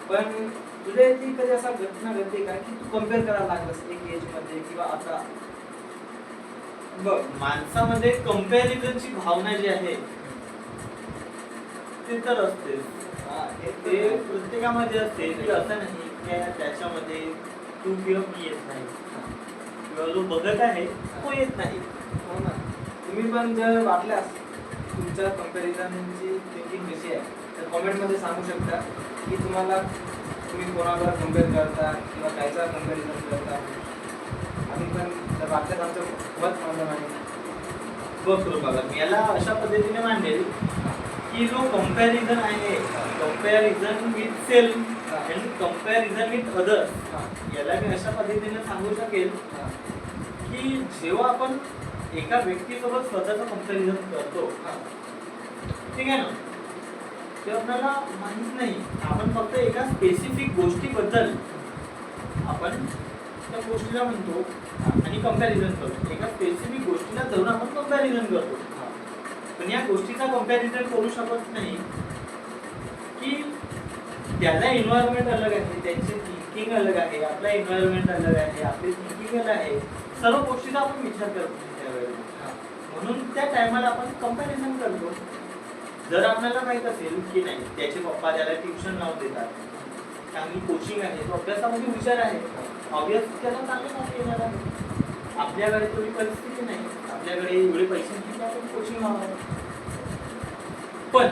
पण तुझ्या ती कधी असा घटना घडते का की तू कम्पेअर करायला लागलास एक एजमध्ये किंवा आता? बघ, माणसामध्ये कंपॅरिझनची भावना जी आहे ते तर असते. ते प्रत्येकामध्ये असते. की असं नाही की त्याच्यामध्ये तू किंवा मी येत नाही, किंवा जो बघत आहे तो येत नाही. हो ना. तुम्ही पण जर वाटल्यास तुमच्या कंपॅरिझनची थिंकिंग कशी आहे तर कॉमेंटमध्ये सांगू शकता की तुम्ही कोणाला कम्पेअर करता किंवा कायचा कंपॅरिझन करता. आम्ही पण जर वाटल्यास आमचं मत मांडलं नाही. बघ बघा, मी याला अशा पद्धतीने मांडेल की जो कंपॅरिझन आहे, कंपॅरिझन विथ सेल्फ आणि कंपॅरिझन विथ अदर्स, याला मी अशा पद्धतीने सांगू शकेल की जेव्हा आपण एका व्यक्तीसोबत स्वतःचं कंपॅरिझन करतो, ठीक आहे ना, तेव्हा आपल्याला माहित नाही, आपण फक्त एका स्पेसिफिक गोष्टीबद्दल आपण त्या गोष्टीला म्हणतो आणि कंपॅरिझन करतो. एका स्पेसिफिक गोष्टीला धरून आपण कंपॅरिझन करतो. पण या गोष्टीचा कंपॅरिझन करू शकत नाही की त्याचा एन्व्हायरमेंट अलग आहे, त्यांची थिंकिंग अलग आहे, आपला एन्व्हायरमेंट अलग आहे, आपली थिंकिंग अलग आहे. सर्व गोष्टीचा आपण विचार करतो त्यावेळेला. म्हणून त्या टायमाला आपण कंपॅरिझन करतो. जर आपल्याला माहित असेल की नाही त्याचे पप्पा त्याला ट्युशन लावून देतात, चांगली कोचिंग आहे, तो अभ्यासामध्ये हुशार आहे, ऑब्वियस त्याला चांगले मार्क येणार आहे. आपल्याकडे तेवढी परिस्थिती नाही, आपल्याकडे एवढे पैसे नाही की आपण कोचिंग लावावं, पण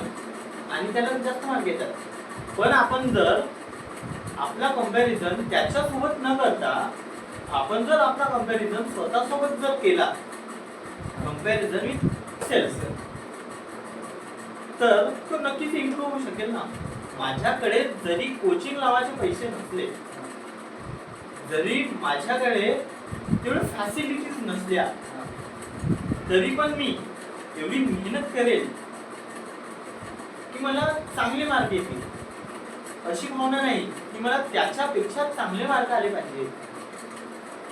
आणि त्याला जास्त मार्क येतात. पण आपण जर आपला कंपॅरिझन त्याच्यासोबत न करता आपण जर आपला कंपॅरिझन स्वतःसोबत जर केला, कंपॅरिझन विथ सेल्फ, तर तो नक्कीच इम्प्रूव्ह होऊ शकेल ना. माझ्याकडे जरी कोचिंग लावायचे पैसे नसले, जरी माझ्याकडे तेवढे फॅसिलिटीज नसल्या, तरी पण मी एवढी मेहनत करेल की मला चांगले मार्क येतील. अशी भावना नाही की मला त्याच्यापेक्षा चांगले मार्क आले पाहिजे,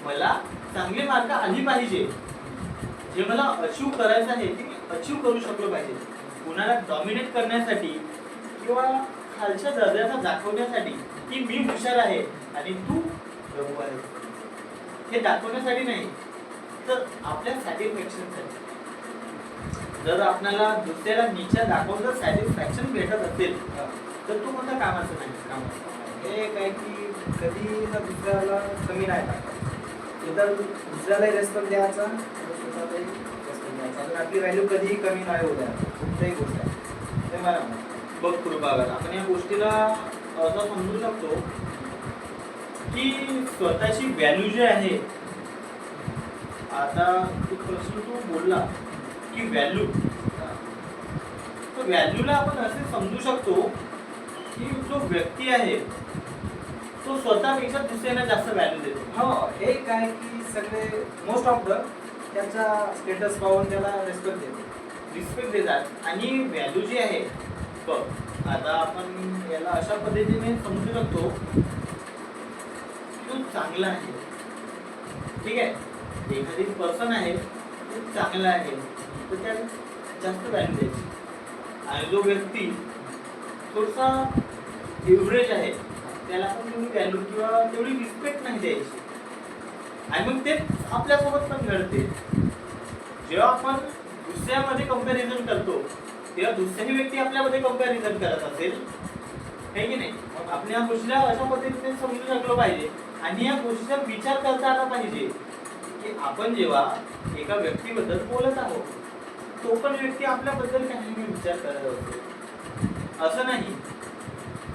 मला चांगले मार्क आली पाहिजे. जे मला अचीव करायचं आहे ते मी अचीव करू शकलो पाहिजे. कुणाला डॉमिनेट करण्यासाठी किंवा खालच्या दर्जाचा दाखवण्यासाठी की मी हुशार आहे आणि तू गरीब आहे हे दाखवण्यासाठी नाही, तर आपल्या सॅटिस्फॅक्शनसाठी. जर आपल्याला दुसऱ्याला नीचा दाखवून जर सॅटिस्फॅक्शन भेटत असेल तर तो कोणत्या कामाचं नाही. हे काय की कधी ना दुसऱ्याला कमी नाही टाकायचं, तर दुसऱ्यालाही रेस्पेक्ट द्यायचा, स्वतःलाही रेस्पेक्ट द्यायचा, आणि आपली व्हॅल्यू कधीही कमी नाही होऊ द्यायची. कोणत्याही गोष्ट आहे ते मला बघ कृपागर, आपण या गोष्टीला असं समजू शकतो की स्वतःची व्हॅल्यू जी आहे, आता तू प्रश्न तू बोलला की व्हॅल्यू, तो व्हॅल्यूला आपण असे समजू शकतो की जो व्यक्ती आहे तो स्वतःपेक्षा दुसऱ्यांना जास्त व्हॅल्यू देतो. हो, हे काय की सगळे मोस्ट ऑफ द त्याचा स्टेटस पाहून त्याला रिस्पेक्ट देतात. आणि व्हॅल्यू जी आहे, बघ आता आपण याला अशा पद्धतीने समजू शकतो की तो चांगला आहे, ठीक आहे, एखादी पर्सन आहे तो चांगला आहे तर त्याला जास्त व्हॅल्यू द्यायची. आणि जो व्यक्ती थोडासा एव्हरेज आहे त्याला आपण तेवढी व्हॅल्यू किंवा तेवढी रिस्पेक्ट नाही द्यायची. आणि मग ते आपल्यासोबत पण घडते. जेव्हा आपण दुसऱ्यामध्ये कंपॅरिझन करतो तेव्हा दुसरी व्यक्ती आपल्यामध्ये कंपॅरिझन करत असेल, आहे की नाही. आपण या गोष्टीला अशा पद्धतीने समजू शकलो पाहिजे आणि या गोष्टीचा विचार करता आला पाहिजे की आपण जेव्हा एका व्यक्तीबद्दल बोलत आहोत तो पण व्यक्ती आपल्याबद्दल काही विचार करत असतो. असं नाही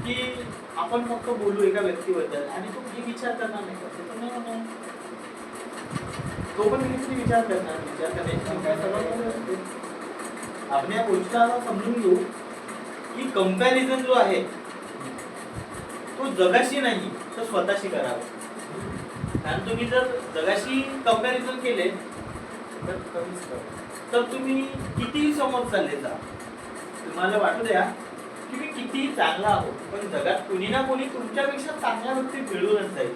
की आपण फक्त बोलू एका व्यक्तीबद्दल आणि तो काही विचार करणार नाही. असं तर नाही होणार. तो पण काहीतरी विचार करणार. विचार करण्याची काय सवय असते. आपण या गोष्टीला समजून घेऊ की कंपॅरिझन जो आहे तो जगाशी नाही तर स्वतःशी करावा. कारण तुम्ही जर जगाशी कंपॅरिझन केले तर कमीच कर. तर तुम्ही कितीही समोर चालले जा, तुम्हाला वाटू द्या की मी कितीही चांगला आहो, पण जगात कुणी ना कोणी तुमच्यापेक्षा चांगला व्यक्ती मिळूनच जाईल.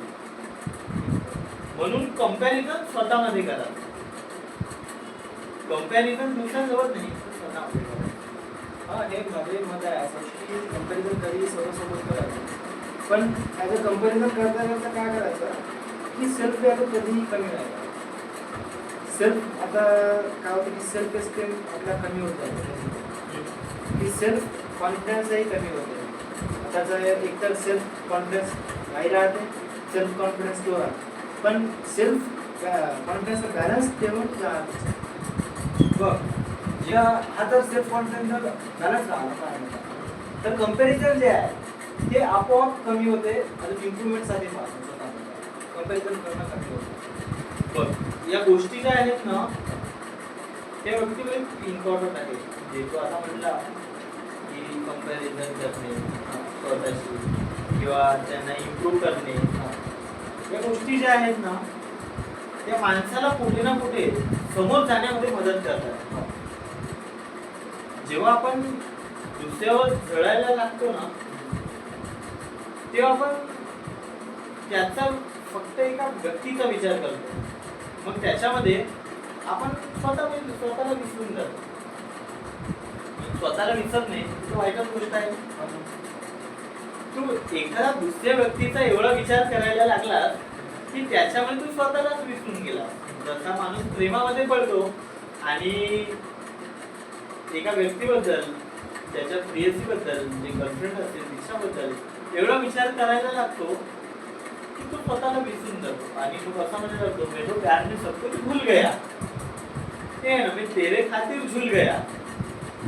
म्हणून कंपॅरिझन स्वतःमध्ये करा. कंपॅरिझन दुसऱ्यांजवळ नाही तर स्वतःमध्ये करा. हा, हे माझे मत आहे असं की कंपॅरिझन कधी सर्वसोबत करायचं, पण ॲज अ कंपॅरिझन करता करता काय करायचं की सेल्फ व्हॅल्यू कधीही कमी नाही करायचं. सेल्फ आता काय होतं की सेल्फ एस्टीम आपला कमी होत आहे की सेल्फ कॉन्फिडन्सही कमी होते. आता एकतर सेल्फ कॉन्फिडन्स हाय राहते, सेल्फ कॉन्फिडन्स लो राहते, पण सेल्फ कॉन्फिडन्सचा बॅलन्स ठेवून राहते. बघ ज्या हा तर सेल्फ कॉन्फिडन्स बॅलन्स राहिला पाहिजे, तर कंपॅरिझन जे आहे ते आपोआप कमी होते आणि इम्प्रूव्हमेंटसाठी कंपॅरिझन करणं कमी होतं. बघ या गोष्टी ज्या आहेत ना त्या व्यक्तीमध्ये इम्पॉर्टंट आहे. जे तो आता म्हटला की कंपॅरिझन करणे स्वतःशी किंवा त्यांना इम्प्रूव्ह करणे, या गोष्टी ज्या आहेत ना त्या माणसाला कुठे ना कुठे समोर जाण्यामध्ये मदत करतात. जेव्हा आपण दुसऱ्यावर झळायला लागतो ना तेव्हा आपण त्याचा फक्त एका व्यक्तीचा विचार करतो, मग त्याच्यामध्ये आपण स्वतःला विसरून जातो. स्वतःला विसरणे तो वाईटच गोष्ट आहे. तू एखादा दुसऱ्या व्यक्तीचा एवढा विचार करायला लागला की त्याच्यामध्ये तू स्वतःलाच विसरून गेला. जसा माणूस प्रेमामध्ये पडतो आणि एका व्यक्तीबद्दल, त्याच्या प्रेयसीबद्दल, जे गर्लफ्रेंड असेल तिच्याबद्दल एवढा विचार करायला लागतो की तो स्वतःला विसरून जातो आणि तो असा म्हणजे लागतो मैं तो प्यार में सब कुछ भूल गया, ते ना मी तेरे खातिर झूल गया.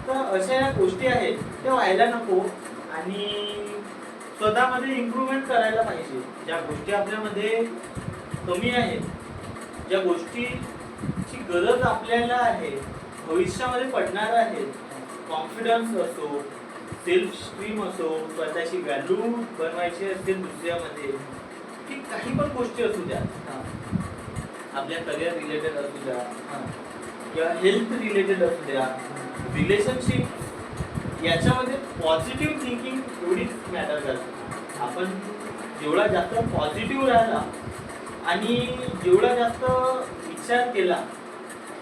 तर अशा या गोष्टी आहेत त्या व्हायला नको आणि स्वतःमध्ये इम्प्रूव्हमेंट करायला पाहिजे. ज्या गोष्टी आपल्यामध्ये कमी आहेत, ज्या गोष्टीची गरज आपल्याला आहे, भविष्यामध्ये पडणार आहेत, कॉन्फिडन्स असो, सेल्फ स्ट्रीम असो, स्वतःची व्हॅल्यू बनवायची असेल दुसऱ्यामध्ये, की काही पण गोष्टी असू द्या, आपल्या करिअर रिलेटेड असू द्या किंवा हेल्थ रिलेटेड असू द्या, रिलेशनशिप, याच्यामध्ये पॉझिटिव्ह थिंकिंग एवढीच मॅटर करते. आपण जेवढा जास्त पॉझिटिव्ह राहिला आणि जेवढा जास्त विचार केला,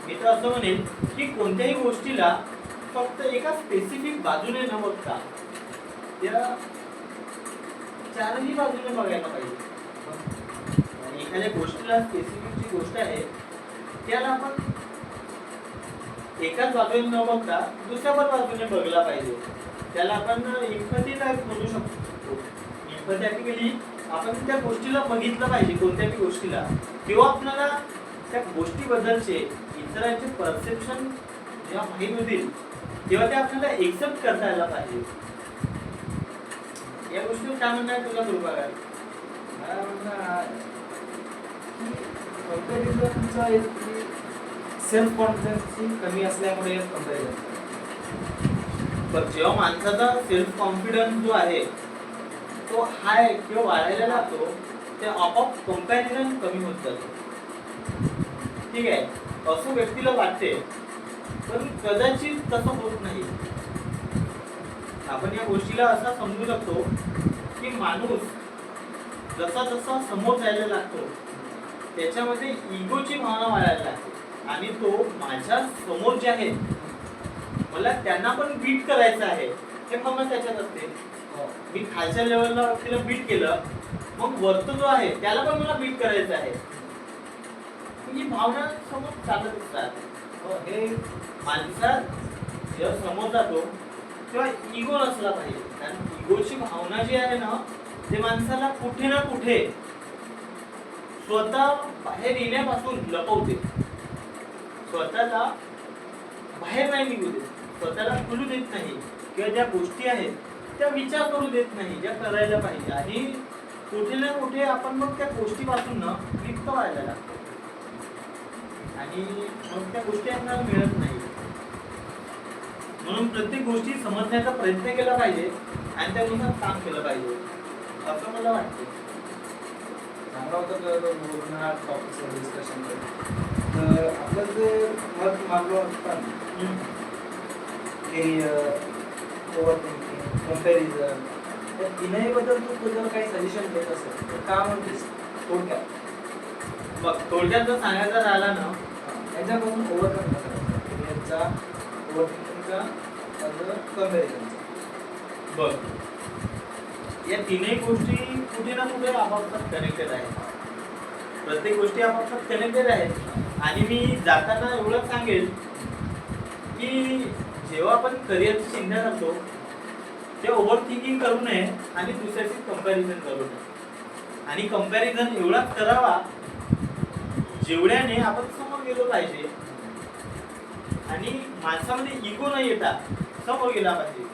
मी तर असं म्हणेन की कोणत्याही गोष्टीला फक्त एका स्पेसिफिक बाजूने न बघता त्या चारही बाजूने बघायला पाहिजे. आणि एखाद्या गोष्टीला स्पेसिफिक जी गोष्ट आहे त्याला आपण एकाच बाजूने न बघता दुसऱ्या पण बाजूने बघला पाहिजे. त्याला आपण इम्पॅथी टाईप म्हणू शकतो. इम्पॅथॅटिकली आपण त्या गोष्टीला बघितलं पाहिजे, कोणत्याही गोष्टीला, तेव्हा आपल्याला त्या गोष्टीबद्दलचे इतरांचे परसेप्शन जेव्हा माहीत होतील तेव्हा ते आपल्याला एक्सेप्ट करता यायला पाहिजे. या गोष्टीवर काय म्हणणं आहे तुला कृपा काय? मला म्हणणं आहे की कंपॅरिझनचा एक सेल्फ कॉन्फिडन्सची कमी असल्यामुळे कंपॅरिझन. पण जेव्हा माणसाचा सेल्फ कॉन्फिडन्स जो आहे तो हाय किंवा वाढायला लागतो ते आपोआप कंपॅरिझन कमी होत जातो. ठीक आहे, असं व्यक्तीला वाटते, पण कदाचित तसं होत नाही. आपण या गोष्टीला असा समजू शकतो की माणूस जसा जसा समोर जायला लागतो त्याच्यामध्ये इगोची भावना वाढायला लागते आणि तो माझ्या समोर जे आहेत मला त्यांना पण बीट करायचं आहे हे भावना त्याच्यात असते. मी खालच्या लेवलला व्यक्तीला बीट केलं, मग वरतो जो आहे त्याला पण मला बीट करायचं आहे, ही भावना समोर चालतच राहते. हे माणसात जेव्हा समोर जातो तेव्हा इगो नसला पाहिजे. कारण इगोची भावना जी आहे ना ते माणसाला कुठे ना कुठे स्वतः बाहेर येण्यापासून लपवते, स्वतःला बाहेर नाही निघू देत, स्वतःला खुलू देत नाही, किंवा ज्या गोष्टी आहेत त्या विचार करू देत नाही ज्या करायला पाहिजे, आणि कुठे ना कुठे आपण मग त्या गोष्टीपासून ना लिप्त व्हायला लागतो आणि मग त्या गोष्टी आपल्याला मिळत नाही. म्हणून प्रत्येक गोष्टी समजण्याचा प्रयत्न केला पाहिजे आणि त्यानुसार काम केलं पाहिजे असं मला वाटतं. चांगला होता तर बोलून हा टॉपिकवर डिस्कशन करू. तर आपलं जे मत मागलं होतं की ओव्हर थिंकिंग, कम्पॅरिझन, त्या तिन्हीबद्दल तू जर काही सजेशन देत असेल तर का म्हणतेस थोडक्यात? बघ, थोडक्यात जर सांगायचं राहिला ना, याच्यापासून ओव्हरकम कसा करायचा, याचा ओव्हर थिंकिंगचा, कम्पॅरिझनचा. बघ, या तीनही गोष्टी कुठे ना कुठे आपापसात कनेक्टेड आहेत. प्रत्येक गोष्टी आपापसात कनेक्टेड आहेत आणि मी जाताना एवढंच सांगेल की जेव्हा आपण करिअरची चिंता करतो तेव्हा ओव्हर थिंकिंग करू नये आणि दुसऱ्याशी कंपॅरिझन करू नये. आणि कंपॅरिझन एवढाच करावा जेवढ्याने आपण समोर गेलो पाहिजे आणि माणसामध्ये इगो न येता समोर गेला पाहिजे.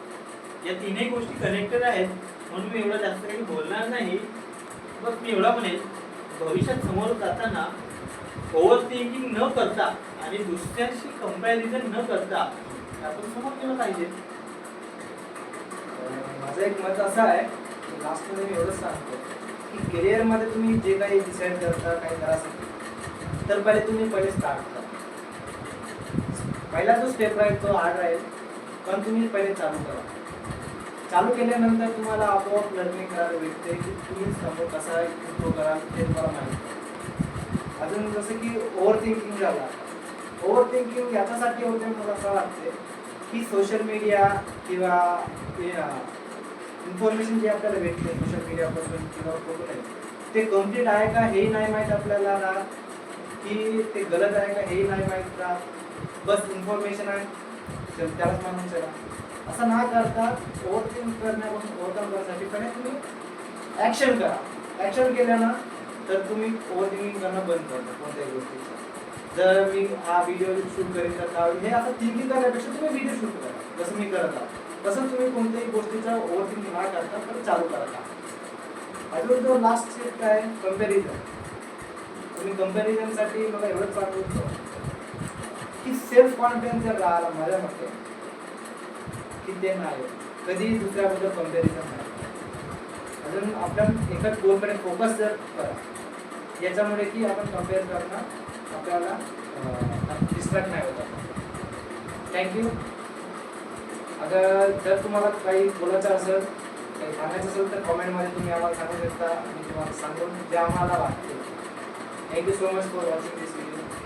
या तीनही गोष्टी कनेक्टेड आहेत म्हणून मी एवढं जास्त काही बोलणार नाही. बस मी एवढा म्हणेल, भविष्यात समोर जाताना ओव्हर थिंकिंग न करता आणि दुसऱ्याशी कंपॅरिझन न करता आपण समोर गेलं पाहिजे. माझं एक मत असं आहे की लास्टमध्ये मी एवढंच सांगतो की करिअरमध्ये तुम्ही जे काही डिसाईड करता, काही करायचं तर पहिले स्टार्ट करा. पहिला जो स्टेप राहील तो हार्ड राहील, पण तुम्ही पहिले चालू करा. चालू केल्यानंतर तुम्हाला आपोआप लर्निंग करायला भेटते की तुम्ही समोर कसा इम्प्रूव्ह कराल ते तुम्हाला माहिती. अजून जसं की ओव्हर थिंकिंग झाला, ओव्हर थिंकिंग याच्यासाठी होते मला असं वाटते की सोशल मीडिया किंवा इन्फॉर्मेशन जे आपल्याला भेटते सोशल मीडियापासून किंवा कुठून आहे ते कम्प्लीट आहे का हेही नाही माहीत आपल्याला राहत, की ते गलत आहे का हेही नाही माहीत राहत. बस इन्फॉर्मेशन आहे त्यालाच मानून चला, असं ना करता ओव्हर थिंक करण्यापासून ओव्हरकम करण्यासाठी पहिले तुम्ही ॲक्शन करा. ॲक्शन केल्यानं तर तुम्ही ओव्हर थिंकिंग करणं बंद करता कोणत्याही गोष्टीचं. जर मी हा व्हिडिओ शूट करीन तर हे असं थिंकिंग करण्यापेक्षा तुम्ही व्हिडिओ शूट करा जसं मी करत आहोत, तसं तुम्ही कोणत्याही गोष्टीचा ओव्हर थिंकिंग ना करता तर चालू करा. अजून जो लास्ट स्टेप काय कम्पॅरिझन. तुम्ही कम्पॅरिझनसाठी मला एवढंच सांगू की सेल्फ कॉन्फिडन्स जर राहिला माझ्या मते की ते नाही कधी दुसऱ्याबद्दल कम्पॅरिझन नाही. अजून आपण एकच गोलकडे फोकस जर करा याच्यामुळे की आपण कम्पेअर करणं आपल्याला डिस्ट्रॅक्ट नाही होत. थँक्यू. अगर जर तुम्हाला काही बोलायचं असेल काही सांगायचं असेल तर कॉमेंटमध्ये तुम्ही आम्हाला सांगू शकता आणि तुम्हाला सांगून जे आम्हाला वाटते. Thank you so much for watching this video.